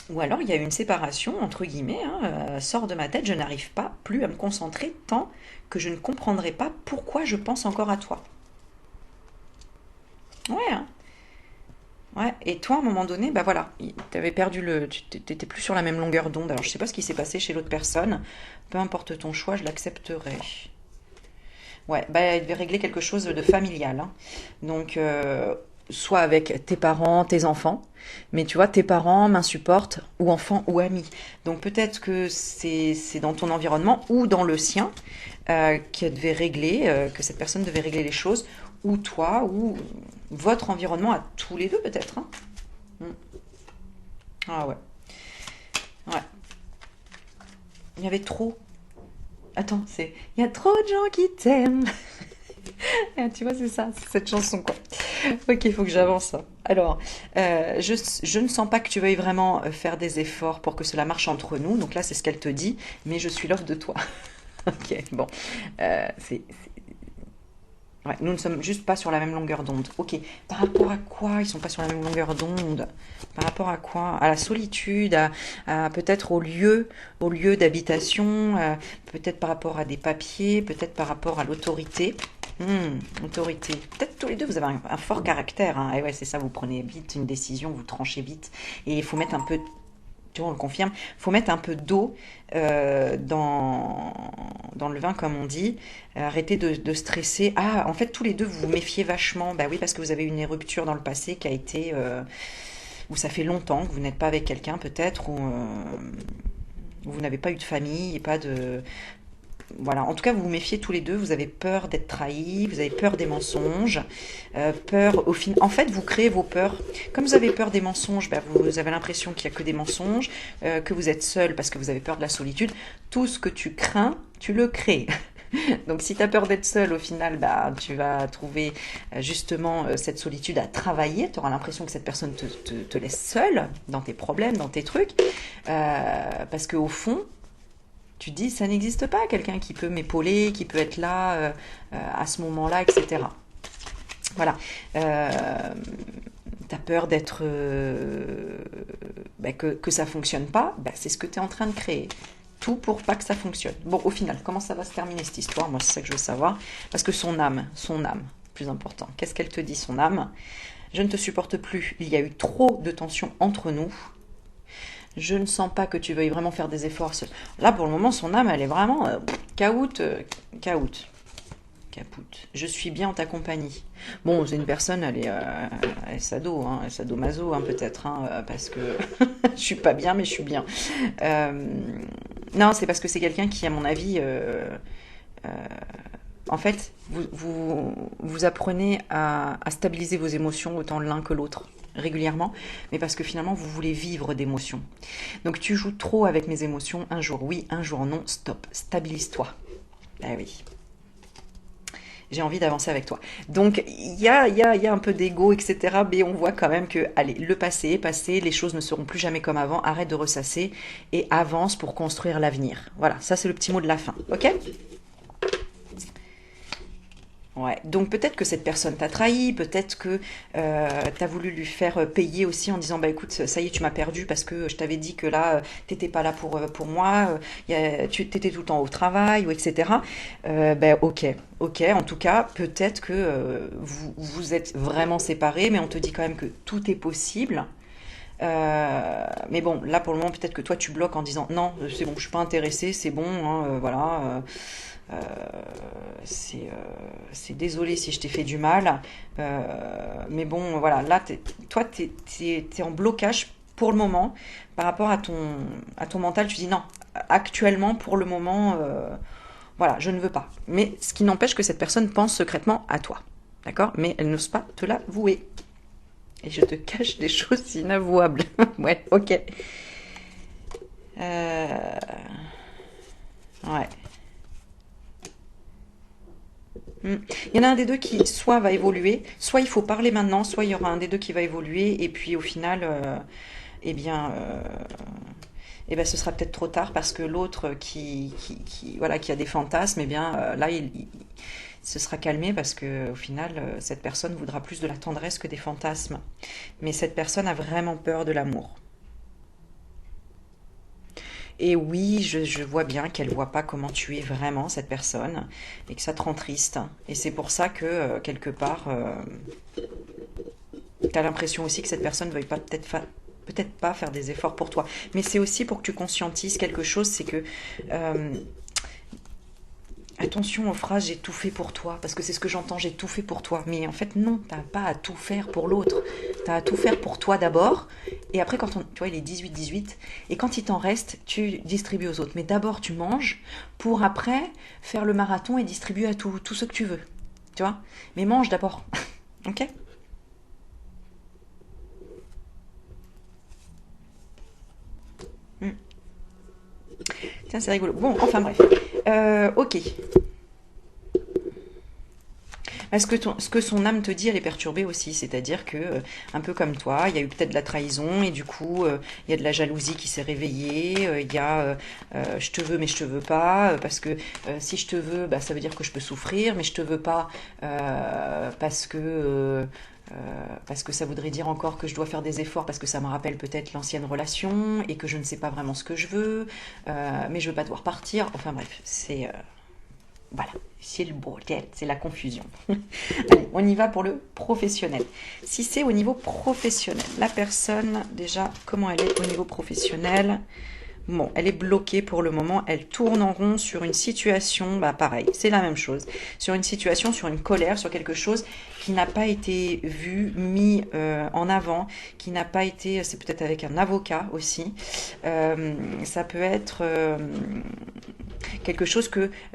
ou alors il y a une séparation, entre guillemets, hein, sors de ma tête, je n'arrive pas plus à me concentrer tant que je ne comprendrai pas pourquoi je pense encore à toi. Ouais, hein. Ouais, et toi, à un moment donné, bah voilà, t'avais perdu tu t'étais plus sur la même longueur d'onde. Alors, je sais pas ce qui s'est passé chez l'autre personne. Peu importe ton choix, je l'accepterai. Ouais, bah, il devait régler quelque chose de familial, hein. Donc, soit avec tes parents, tes enfants, mais tu vois, tes parents m'insupportent, ou enfants, ou amis. Donc, peut-être que c'est dans ton environnement, ou dans le sien, que cette personne devait régler les choses, ou toi, ou votre environnement à tous les deux, peut-être, hein. Mm. Ah ouais, ouais. Il y avait trop. Attends, il y a trop de gens qui t'aiment. Ah, tu vois, c'est ça, c'est cette chanson, quoi. Ok, il faut que j'avance, hein. Alors, je ne sens pas que tu veuilles vraiment faire des efforts pour que cela marche entre nous. Donc là, c'est ce qu'elle te dit, mais je suis l'offre de toi. Ok, bon. Ouais, nous ne sommes juste pas sur la même longueur d'onde. Ok, par rapport à quoi ils sont pas sur la même longueur d'onde? Par rapport à quoi? À la solitude, peut-être au lieu d'habitation, peut-être par rapport à des papiers, peut-être par rapport à l'autorité. Autorité. Peut-être tous les deux, vous avez un fort caractère, hein. Et ouais, c'est ça, vous prenez vite une décision, vous tranchez vite. Et il faut mettre un peu, tu vois, on le confirme, il faut mettre un peu d'eau dans le vin, comme on dit. Arrêtez de stresser. Ah, en fait, tous les deux, vous vous méfiez vachement. Bah oui, parce que vous avez eu une rupture dans le passé qui a été... où ça fait longtemps que vous n'êtes pas avec quelqu'un, peut-être, ou vous n'avez pas eu de famille, et pas de... Voilà, en tout cas, vous vous méfiez tous les deux, vous avez peur d'être trahi, vous avez peur des mensonges, peur au fin... En fait, vous créez vos peurs. Comme vous avez peur des mensonges, ben, vous avez l'impression qu'il n'y a que des mensonges, que vous êtes seul parce que vous avez peur de la solitude. Tout ce que tu crains, tu le crées. Donc si tu as peur d'être seul, au final, bah, tu vas trouver justement cette solitude à travailler. Tu auras l'impression que cette personne te laisse seule dans tes problèmes, dans tes trucs. Parce qu'au fond, tu te dis, ça n'existe pas, quelqu'un qui peut m'épauler, qui peut être là à ce moment-là, etc. Voilà. T'as peur d'être... que ça fonctionne pas, c'est ce que tu es en train de créer. Tout pour pas que ça fonctionne. Bon, au final, comment ça va se terminer cette histoire? Moi, c'est ça que je veux savoir. Parce que son âme, plus important. Qu'est-ce qu'elle te dit, son âme? Je ne te supporte plus. Il y a eu trop de tensions entre nous. Je ne sens pas que tu veuilles vraiment faire des efforts. Là, pour le moment, son âme, elle est vraiment capoute. Je suis bien en ta compagnie. Bon, c'est une personne, elle est sado, hein, elle est sadomaso, hein, peut-être, hein, parce que je suis pas bien, mais je suis bien. Non, c'est parce que c'est quelqu'un qui, à mon avis, en fait, vous apprenez à stabiliser vos émotions autant l'un que l'autre régulièrement, mais parce que finalement vous voulez vivre d'émotions. Donc tu joues trop avec mes émotions, un jour oui, un jour non, stop, stabilise-toi. Ah oui. j'ai envie d'avancer avec toi. Donc il y a un peu d'ego, etc. Mais on voit quand même que, allez, le passé est passé, les choses ne seront plus jamais comme avant, arrête de ressasser et avance pour construire l'avenir. Voilà, ça c'est le petit mot de la fin, ok? Ouais, donc peut-être que cette personne t'a trahi, peut-être que t'as voulu lui faire payer aussi en disant bah écoute, ça y est, tu m'as perdu parce que je t'avais dit que là, t'étais pas là pour moi, tu t'étais tout le temps au travail, ou etc. Ben ok, ok, en tout cas, peut-être que vous êtes vraiment séparés, mais on te dit quand même que tout est possible. Mais bon, là pour le moment, peut-être que toi tu bloques en disant non, c'est bon, je suis pas intéressée, c'est bon, hein, voilà. Euh, c'est désolé si je t'ai fait du mal, mais bon, voilà, là, toi, t'es en blocage pour le moment par rapport à ton mental. Tu dis non, actuellement, pour le moment, voilà, je ne veux pas. Mais ce qui n'empêche que cette personne pense secrètement à toi, d'accord? Mais elle n'ose pas te l'avouer. Et je te cache des choses inavouables. Ouais, ok. Ouais. Il y en a un des deux qui soit va évoluer, soit il faut parler maintenant, soit il y aura un des deux qui va évoluer, et puis au final, eh bien, eh ben, ce sera peut-être trop tard parce que l'autre voilà, qui a des fantasmes, eh bien, là, il se sera calmé parce que au final, cette personne voudra plus de la tendresse que des fantasmes. Mais cette personne a vraiment peur de l'amour. Et oui, je vois bien qu'elle voit pas comment tu es vraiment cette personne et que ça te rend triste. Et c'est pour ça que quelque part, tu as l'impression aussi que cette personne ne veuille pas peut-être pas faire des efforts pour toi. Mais c'est aussi pour que tu conscientises quelque chose, c'est que euh, attention aux phrases j'ai tout fait pour toi, parce que c'est ce que j'entends, j'ai tout fait pour toi. Mais en fait, non, t'as pas à tout faire pour l'autre. T'as à tout faire pour toi d'abord. Et après, tu vois, il est 18-18. Et quand il t'en reste, tu distribues aux autres. Mais d'abord, tu manges pour après faire le marathon et distribuer à tout ce que tu veux. Tu vois? Mais mange d'abord. Ok? Hmm. Tiens, c'est rigolo. Bon, enfin bref. Ok. Ce que son âme te dit, elle est perturbée aussi. C'est-à-dire que, un peu comme toi, il y a eu peut-être de la trahison et du coup, il y a de la jalousie qui s'est réveillée. Il y a je te veux mais je te veux pas. Parce que si je te veux, bah, ça veut dire que je peux souffrir, mais je te veux pas parce que ça voudrait dire encore que je dois faire des efforts parce que ça me rappelle peut-être l'ancienne relation et que je ne sais pas vraiment ce que je veux, mais je veux pas devoir partir. Enfin bref, voilà, c'est le bordel, c'est la confusion. Allez, on y va pour le professionnel. Si c'est au niveau professionnel, la personne, déjà, comment elle est au niveau professionnel? Bon, elle est bloquée pour le moment, elle tourne en rond sur une situation, bah pareil, c'est la même chose. Sur une situation, sur une colère, sur quelque chose qui n'a pas été vu, mis en avant, qui n'a pas été, c'est peut-être avec un avocat aussi, ça peut être quelque chose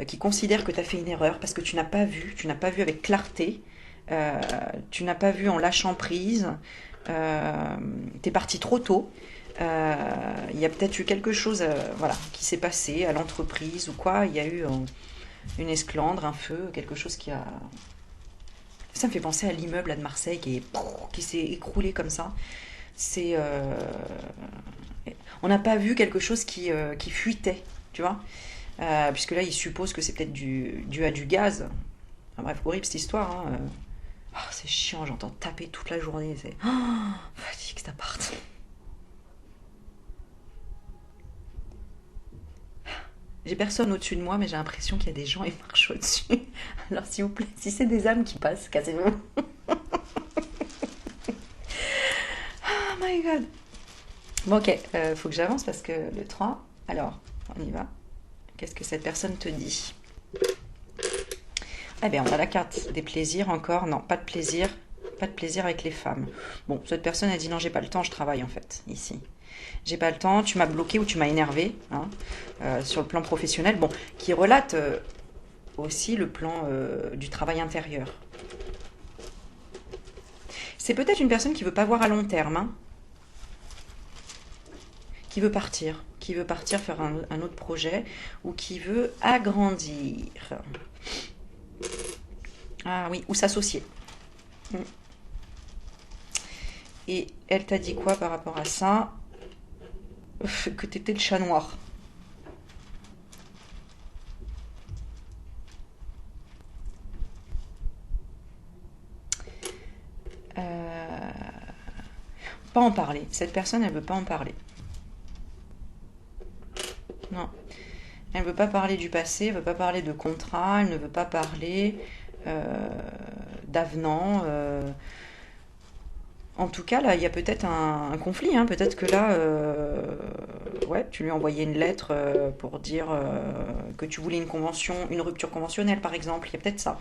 qui considère que tu as fait une erreur parce que tu n'as pas vu avec clarté, tu n'as pas vu en lâchant prise, tu es parti trop tôt. Il y a peut-être eu quelque chose voilà, qui s'est passé à l'entreprise ou quoi. Il y a eu une esclandre, un feu, quelque chose qui a. Ça me fait penser à l'immeuble là, de Marseille qui s'est écroulé comme ça. C'est. On n'a pas vu quelque chose qui fuitait, tu vois. Puisque là, il suppose que c'est peut-être dû à du gaz. Enfin, bref, horrible cette histoire. Hein. Oh, c'est chiant, j'entends taper toute la journée. C'est fatigue cet appart. J'ai personne au-dessus de moi, mais j'ai l'impression qu'il y a des gens et marchent au-dessus. Alors, s'il vous plaît, si c'est des âmes qui passent, cassez-vous. Oh my god. Bon, ok, faut que j'avance parce que le 3. Alors, on y va. Qu'est-ce que cette personne te dit? Eh bien, on a la carte des plaisirs encore. Non, pas de plaisir. Pas de plaisir avec les femmes. Bon, cette personne a dit non, j'ai pas le temps, je travaille en fait, ici. J'ai pas le temps, tu m'as bloqué ou tu m'as énervé, hein, sur le plan professionnel. Bon, qui relate aussi le plan du travail intérieur. C'est peut-être une personne qui veut pas voir à long terme, hein, qui veut partir faire un autre projet ou qui veut agrandir. Ah oui, ou s'associer. Mm. Et elle t'a dit quoi par rapport à ça? Que t'étais le chat noir. Pas en parler. Cette personne, elle veut pas en parler. Non. Elle ne veut pas parler du passé, elle ne veut pas parler de contrat, elle ne veut pas parler euh, d'avenant. En tout cas, là, il y a peut-être un conflit. Hein. Peut-être que là, ouais, tu lui as envoyé une lettre pour dire que tu voulais une convention, une rupture conventionnelle, par exemple. Il y a peut-être ça.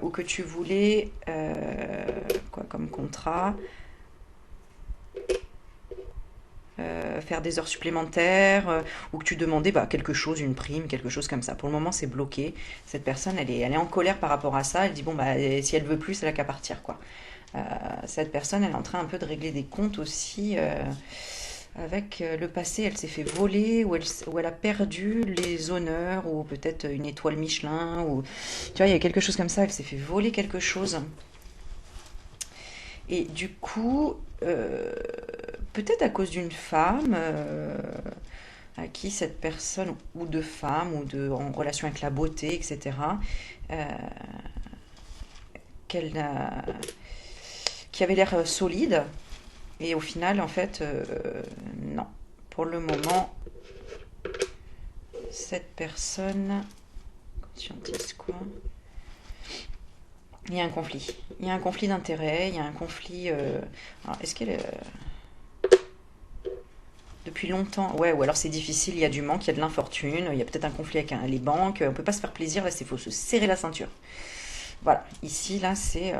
Ou que tu voulais, quoi comme contrat, faire des heures supplémentaires, ou que tu demandais bah, quelque chose, une prime, quelque chose comme ça. Pour le moment, c'est bloqué. Cette personne, elle est en colère par rapport à ça. Elle dit, bon, bah, si elle veut plus, elle a qu'à partir, quoi. Cette personne, elle est en train un peu de régler des comptes aussi avec le passé. Elle s'est fait voler ou elle a perdu les honneurs ou peut-être une étoile Michelin. Ou... Tu vois, il y a quelque chose comme ça. Elle s'est fait voler quelque chose. Et du coup, peut-être à cause d'une femme à qui cette personne, ou de femme, en relation avec la beauté, etc., euh, qu'elle a, qui avait l'air solide. Et au final, en fait, non. Pour le moment, cette personne, conscientise quoi? Il y a un conflit. Il y a un conflit d'intérêts, il y a un conflit... est-ce qu'elle... depuis longtemps, ouais, ou alors c'est difficile, il y a du manque, il y a de l'infortune, il y a peut-être un conflit avec les banques, on peut pas se faire plaisir, là, il faut se serrer la ceinture. Voilà, ici, là, c'est...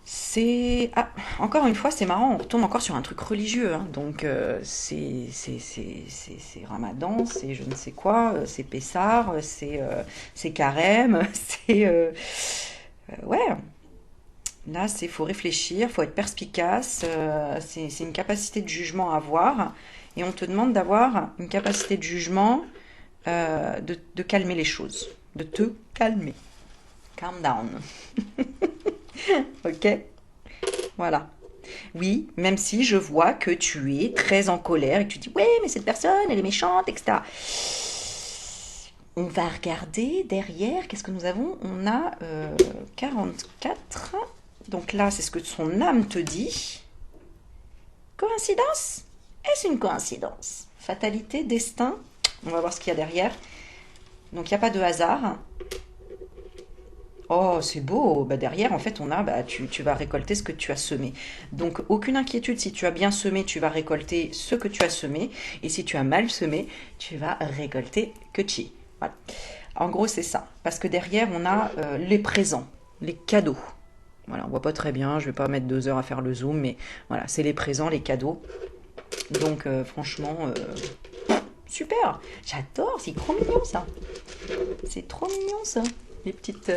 c'est... Ah, encore une fois, c'est marrant, on retombe encore sur un truc religieux, hein. Donc c'est Ramadan, c'est je ne sais quoi, c'est Pessar, c'est Carême, c'est... ouais, là, c'est faut réfléchir, faut être perspicace, c'est une capacité de jugement à avoir, et on te demande d'avoir une capacité de jugement, de calmer les choses, de te calmer. Calm down. Ok? Voilà. Oui, même si je vois que tu es très en colère et que tu dis, ouais, mais cette personne, elle est méchante, etc. On va regarder derrière, qu'est-ce que nous avons? On a 44. Donc là, c'est ce que son âme te dit. Coïncidence? Est-ce une coïncidence? Fatalité, destin? On va voir ce qu'il y a derrière. Donc il n'y a pas de hasard. Oh, c'est beau. Bah, derrière, en fait, on a, bah, tu vas récolter ce que tu as semé. Donc, aucune inquiétude. Si tu as bien semé, tu vas récolter ce que tu as semé. Et si tu as mal semé, tu vas récolter que chi. Voilà. En gros, c'est ça. Parce que derrière, on a les présents, les cadeaux. Voilà, on voit pas très bien. Je vais pas mettre 2 heures à faire le zoom, mais voilà, c'est les présents, les cadeaux. Donc, franchement, super. J'adore. C'est trop mignon, ça. C'est trop mignon, ça. Les petites,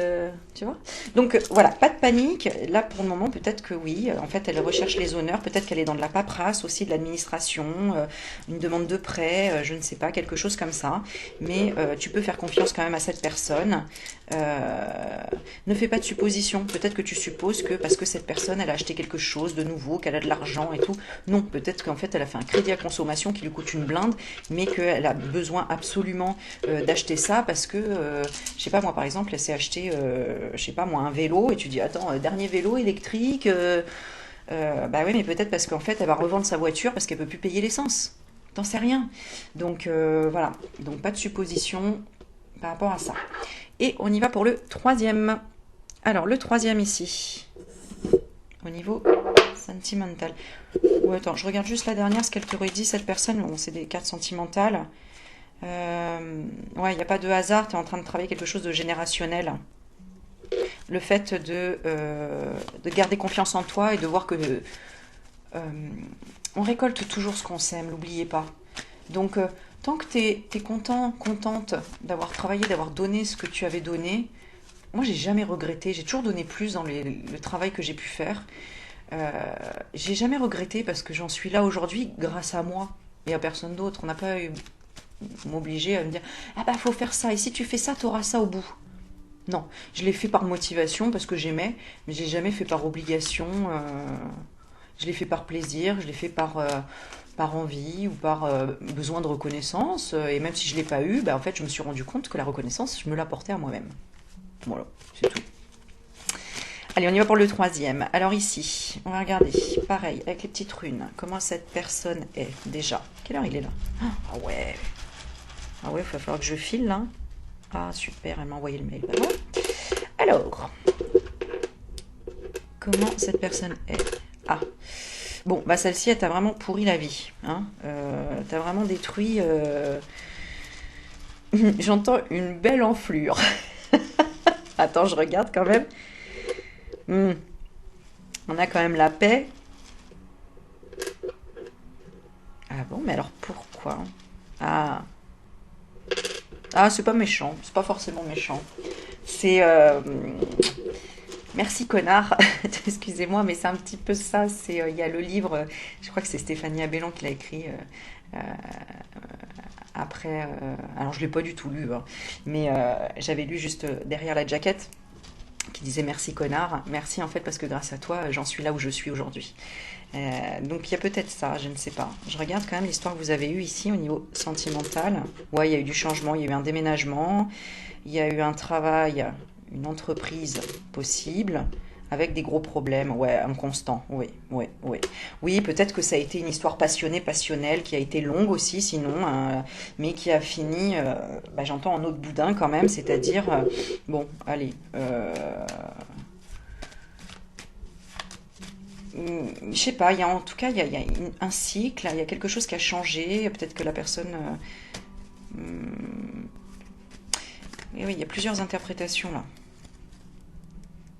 tu vois. Donc voilà, pas de panique. Là pour le moment, peut-être que oui. En fait, elle recherche les honneurs. Peut-être qu'elle est dans de la paperasse aussi, de l'administration, une demande de prêt, je ne sais pas, quelque chose comme ça. Mais tu peux faire confiance quand même à cette personne. Ne fais pas de suppositions. Peut-être que tu supposes que parce que cette personne, elle a acheté quelque chose de nouveau, qu'elle a de l'argent et tout. Non, peut-être qu'en fait, elle a fait un crédit à consommation qui lui coûte une blinde, mais qu'elle a besoin absolument d'acheter ça parce que, je sais pas moi, par exemple, elle s'est acheté, je sais pas moi, un vélo et tu dis, attends, dernier vélo électrique. Bah oui, mais peut-être parce qu'en fait, elle va revendre sa voiture parce qu'elle peut plus payer l'essence. T'en sais rien. Donc voilà. Donc pas de supposition par rapport à ça. Et on y va pour le troisième. Alors, le troisième ici, au niveau sentimental. Ouais, attends, je regarde juste la dernière, ce qu'elle t'aurait dit, cette personne. Bon, c'est des cartes sentimentales. Ouais, il n'y a pas de hasard, tu es en train de travailler quelque chose de générationnel. Le fait de garder confiance en toi et de voir que on récolte toujours ce qu'on sème, n'oubliez pas. Donc, tant que tu es content, contente d'avoir travaillé, d'avoir donné ce que tu avais donné, moi j'ai jamais regretté, j'ai toujours donné plus dans le travail que j'ai pu faire. J'ai jamais regretté parce que j'en suis là aujourd'hui grâce à moi et à personne d'autre. On n'a pas eu m'obliger à me dire ah bah faut faire ça, et si tu fais ça, t'auras ça au bout. Non, je l'ai fait par motivation parce que j'aimais, mais j'ai jamais fait par obligation. Je l'ai fait par plaisir, je l'ai fait par envie ou par besoin de reconnaissance. Et même si je l'ai pas eu, bah, en fait, je me suis rendu compte que la reconnaissance, je me l'apportais à moi-même. Voilà, c'est tout. Allez, on y va pour le troisième. Alors ici, on va regarder, pareil, avec les petites runes, comment cette personne est déjà. Quelle heure il est là? Ah ouais. Ah ouais, il va falloir que je file là. Ah super, elle m'a envoyé le mail. Voilà. Alors, comment cette personne est? Ah, bon, bah celle-ci, elle t'a vraiment pourri la vie. Hein, t'as vraiment détruit... J'entends une belle enflure. Attends, je regarde quand même. On a quand même la paix. Ah bon, mais alors pourquoi? Ah, ah c'est pas méchant. C'est pas forcément méchant. C'est... Merci connard, excusez-moi, mais c'est un petit peu ça. C'est, il y a le livre, je crois que c'est Stéphanie Abellan qui l'a écrit après. Alors je l'ai pas du tout lu, hein, mais j'avais lu juste derrière la jaquette qui disait merci connard, merci en fait parce que grâce à toi j'en suis là où je suis aujourd'hui. Donc il y a peut-être ça, je ne sais pas. Je regarde quand même l'histoire que vous avez eue ici au niveau sentimental. Ouais, il y a eu du changement, il y a eu un déménagement, il y a eu un travail, une entreprise possible, avec des gros problèmes, ouais, inconstant, oui, oui, oui. Oui, peut-être que ça a été une histoire passionnée, passionnelle, qui a été longue aussi, sinon, mais qui a fini, bah, j'entends en autre boudin quand même, c'est-à-dire, bon, allez, je sais pas, il y a, en tout cas, il y a un cycle, il y a quelque chose qui a changé, peut-être que la personne... et oui, il y a plusieurs interprétations là.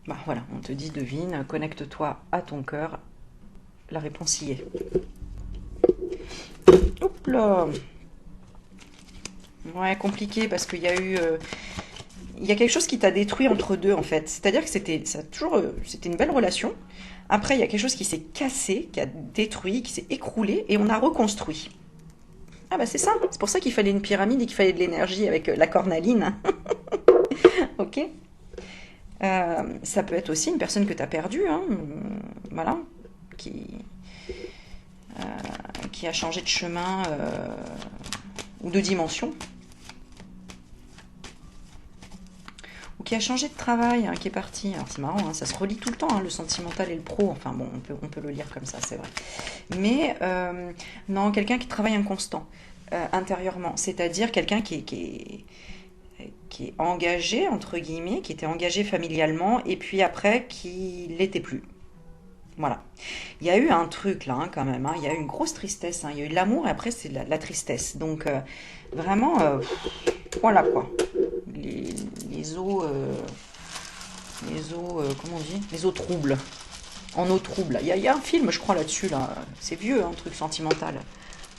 Bah voilà, on te dit devine, connecte-toi à ton cœur. La réponse y est. Hop là. Ouais, compliqué parce qu'il y a eu... il y a quelque chose qui t'a détruit entre deux en fait. C'est-à-dire que c'était une belle relation. Après, il y a quelque chose qui s'est cassé, qui a détruit, qui s'est écroulé et on a reconstruit. Ah bah c'est ça. C'est pour ça qu'il fallait une pyramide et qu'il fallait de l'énergie avec la cornaline. Ok. Ça peut être aussi une personne que tu as perdue, hein, voilà, qui a changé de chemin ou de dimension, ou qui a changé de travail, hein, qui est parti. Alors c'est marrant, hein, ça se relie tout le temps, hein, le sentimental et le pro, enfin bon, on peut le lire comme ça, c'est vrai. Mais non, quelqu'un qui travaille inconstant intérieurement, c'est-à-dire quelqu'un qui est engagé, entre guillemets, qui était engagé familialement, et puis après, qui l'était plus. Voilà. Il y a eu un truc là, hein, quand même, hein, il y a eu une grosse tristesse, hein, il y a eu de l'amour, et après, c'est la tristesse. Donc, vraiment, voilà quoi. Les eaux, comment on dit? Les eaux troubles. En eau trouble. Il y a un film, je crois, là-dessus, là. C'est vieux, un truc sentimental.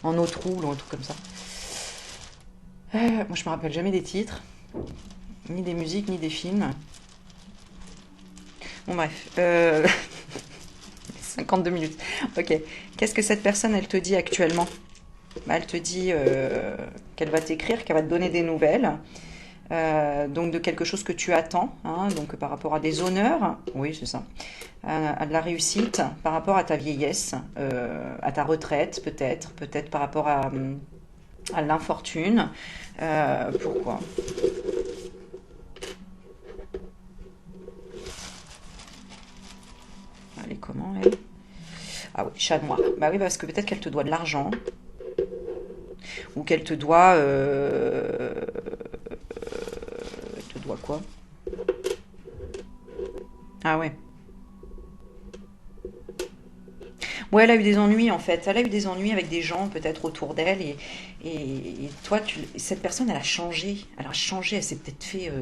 En eau trouble, ou un truc comme ça. Moi, je me rappelle jamais des titres. Ni des musiques, ni des films. Bon, bref. 52 minutes. Ok. Qu'est-ce que cette personne, elle te dit actuellement? Bah, elle te dit qu'elle va t'écrire, qu'elle va te donner des nouvelles. Donc de quelque chose que tu attends, hein, donc par rapport à des honneurs, oui c'est ça, à de la réussite, par rapport à ta vieillesse, à ta retraite peut-être par rapport à l'infortune. Pourquoi? Elle est comment elle? Ah oui, chat noir. Bah oui, parce que peut-être qu'elle te doit de l'argent, ou qu'elle te doit... elle te doit quoi? Ah ouais. Ouais, elle a eu des ennuis en fait. Elle a eu des ennuis avec des gens peut-être autour d'elle et toi, cette personne, elle a changé. Elle a changé. Elle s'est peut-être fait,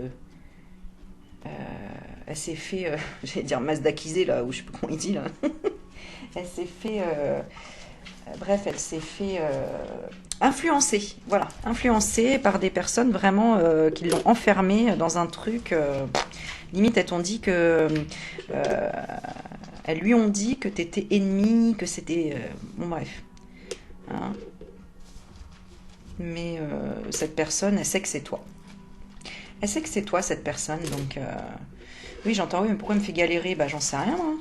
elle s'est fait, j'allais dire masdaquiser là, ou je sais pas comment il dit là. Elle s'est fait, bref, elle s'est fait influencer. Voilà, influencer par des personnes vraiment qui l'ont enfermée dans un truc. Limite, elles t'ont dit que elles lui ont dit que t'étais ennemi, que c'était... bon, bref. Hein. mais cette personne, elle sait que c'est toi. Elle sait que c'est toi, cette personne, donc... Oui, j'entends, oui, mais pourquoi elle me fait galérer? Bah, j'en sais rien, moi.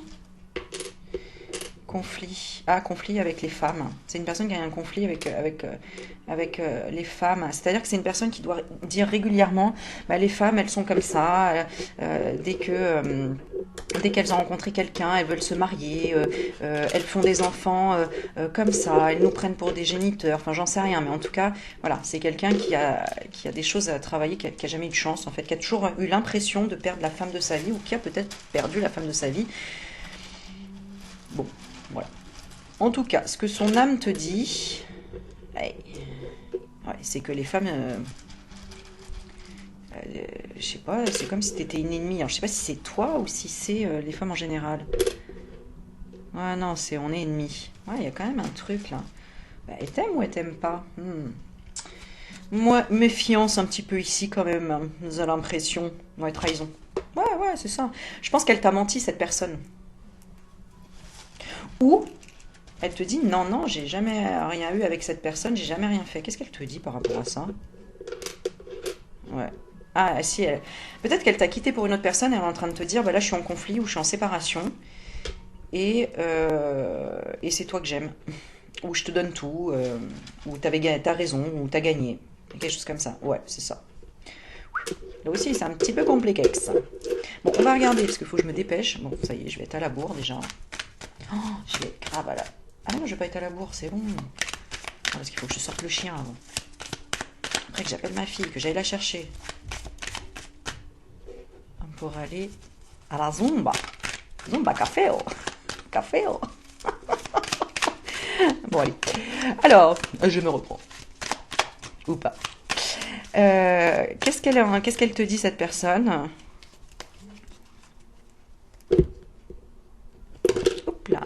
Conflit. Ah, conflit avec les femmes. C'est une personne qui a un conflit avec les femmes. C'est-à-dire que c'est une personne qui doit dire régulièrement, bah, les femmes, elles sont comme ça. Dès qu'elles ont rencontré quelqu'un, elles veulent se marier. Elles font des enfants comme ça. Elles nous prennent pour des géniteurs. Enfin, j'en sais rien. Mais en tout cas, voilà, c'est quelqu'un qui a des choses à travailler, qui a jamais eu de chance, en fait, qui a toujours eu l'impression de perdre la femme de sa vie ou qui a peut-être perdu la femme de sa vie. Bon, voilà. En tout cas, ce que son âme te dit, ouais, c'est que les femmes, je sais pas, c'est comme si t'étais une ennemie. Alors, je sais pas si c'est toi ou si c'est les femmes en général. Ouais, non, on est ennemis. Ouais, il y a quand même un truc là. Bah, elle t'aime ou elle t'aime pas? Moi, méfiance un petit peu ici quand même. Hein. J'ai l'impression. Ouais, trahison. Ouais, c'est ça. Je pense qu'elle t'a menti, cette personne. Ou elle te dit non, non, j'ai jamais rien eu avec cette personne, j'ai jamais rien fait. Qu'est-ce qu'elle te dit par rapport à ça? Ouais. Ah, si, peut-être qu'elle t'a quitté pour une autre personne, elle est en train de te dire, bah là, je suis en conflit ou je suis en séparation, et c'est toi que j'aime. Ou je te donne tout, ou t'as raison, ou t'as gagné. Quelque chose comme ça. Ouais, c'est ça. Là aussi, c'est un petit peu complexe. Bon, on va regarder, parce qu'il faut que je me dépêche. Bon, ça y est, je vais être à la bourre déjà. Oh, je vais être grave à la... Ah non, je vais pas être à la bourre, c'est bon. Ah, parce qu'il faut que je sorte le chien avant. Après que j'appelle ma fille, que j'aille la chercher. Pour aller à la Zumba. Zumba café. Café. Bon, allez. Alors, je me reprends. Ou pas. Qu'est-ce qu'elle te dit, cette personne? Hop là.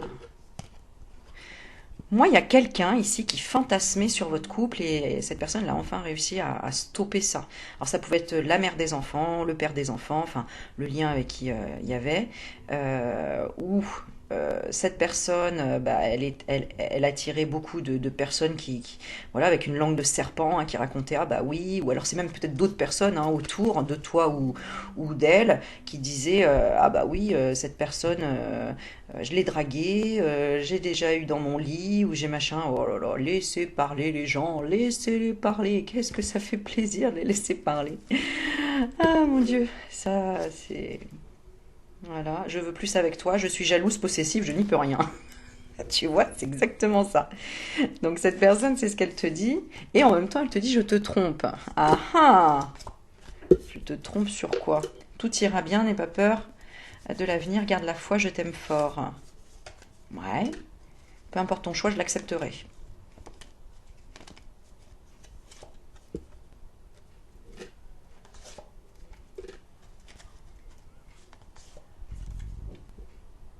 Moi, il y a quelqu'un ici qui fantasmait sur votre couple et cette personne a enfin réussi à stopper ça. Alors, ça pouvait être la mère des enfants, le père des enfants, enfin, le lien avec qui il y avait, ou cette personne, bah, elle attirait beaucoup de personnes voilà, avec une langue de serpent, hein, qui racontaient, ah bah oui, ou alors c'est même peut-être d'autres personnes, hein, autour de toi ou d'elle qui disaient, ah bah oui, cette personne, je l'ai draguée, j'ai déjà eu dans mon lit, ou j'ai machin, oh là là, laissez parler les gens, laissez-les parler, qu'est-ce que ça fait plaisir de les laisser parler. Ah mon Dieu, ça c'est... Voilà, je veux plus avec toi, je suis jalouse, possessive, je n'y peux rien. Tu vois, c'est exactement ça. Donc cette personne, c'est ce qu'elle te dit, et en même temps, elle te dit, je te trompe. Ah ah! Je te trompe sur quoi? Tout ira bien, n'aie pas peur de l'avenir, garde la foi, je t'aime fort. Ouais, peu importe ton choix, je l'accepterai.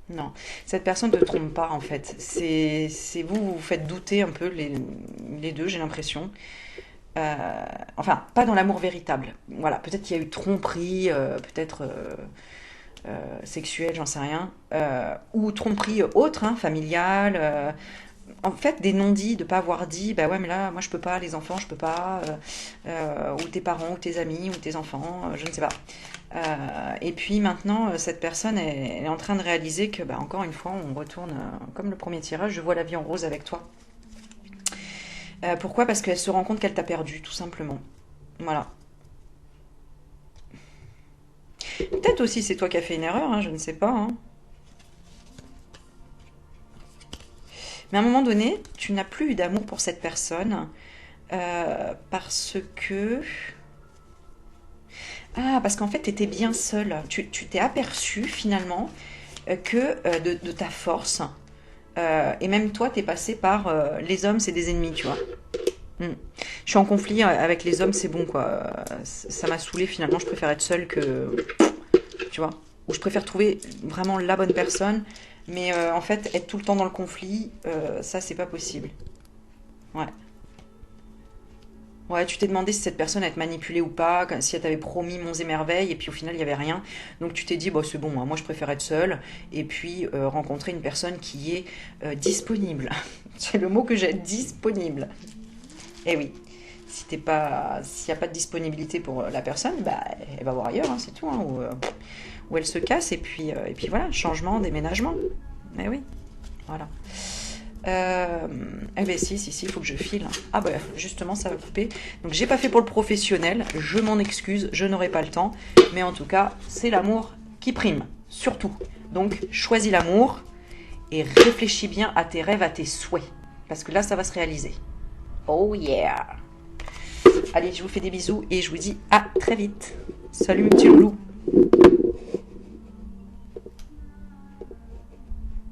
Non, cette personne ne te trompe pas en fait. C'est vous faites douter un peu les deux, j'ai l'impression. Enfin, pas dans l'amour véritable. Voilà, peut-être qu'il y a eu tromperie, peut-être sexuelle, j'en sais rien. Ou tromperie autre, hein, familiale. En fait, des non-dits, de pas avoir dit, bah ouais, mais là, moi je peux pas, les enfants, je peux pas. Ou tes parents, ou tes amis, ou tes enfants, je ne sais pas. Et puis maintenant, cette personne elle est en train de réaliser que, bah, encore une fois, on retourne comme le premier tirage, je vois la vie en rose avec toi. Pourquoi? Parce qu'elle se rend compte qu'elle t'a perdu, tout simplement. Voilà. Peut-être aussi c'est toi qui as fait une erreur, hein, je ne sais pas. Hein. Mais à un moment donné, tu n'as plus eu d'amour pour cette personne parce que... Ah, parce qu'en fait, tu étais bien seule. Tu t'es aperçu finalement que de ta force. Et même toi, t'es passé par les hommes, c'est des ennemis, tu vois. Mm. Je suis en conflit avec les hommes, c'est bon, quoi. Ça m'a saoulé finalement, je préfère être seule que... Tu vois. Ou je préfère trouver vraiment la bonne personne. Mais en fait, être tout le temps dans le conflit, ça, c'est pas possible. Ouais. Ouais, tu t'es demandé si cette personne elle te manipulait ou pas, si elle t'avait promis monts et merveilles, et puis au final il n'y avait rien. Donc tu t'es dit, bon, c'est bon, hein, moi je préfère être seule, et puis rencontrer une personne qui est disponible. C'est le mot que j'ai, disponible. Eh oui, s'il n'y a pas de disponibilité pour la personne, bah, elle va voir ailleurs, hein, c'est tout, hein, ou elle se casse, et puis voilà, changement, déménagement. Mais oui, voilà. Eh bien si, il faut que je file. Ah bah justement ça va couper. Donc j'ai pas fait pour le professionnel, je m'en excuse, je n'aurai pas le temps. Mais en tout cas, c'est l'amour qui prime, surtout. Donc choisis l'amour et réfléchis bien à tes rêves, à tes souhaits. Parce que là, ça va se réaliser. Oh yeah! Allez, je vous fais des bisous et je vous dis à très vite. Salut mes petits loulous!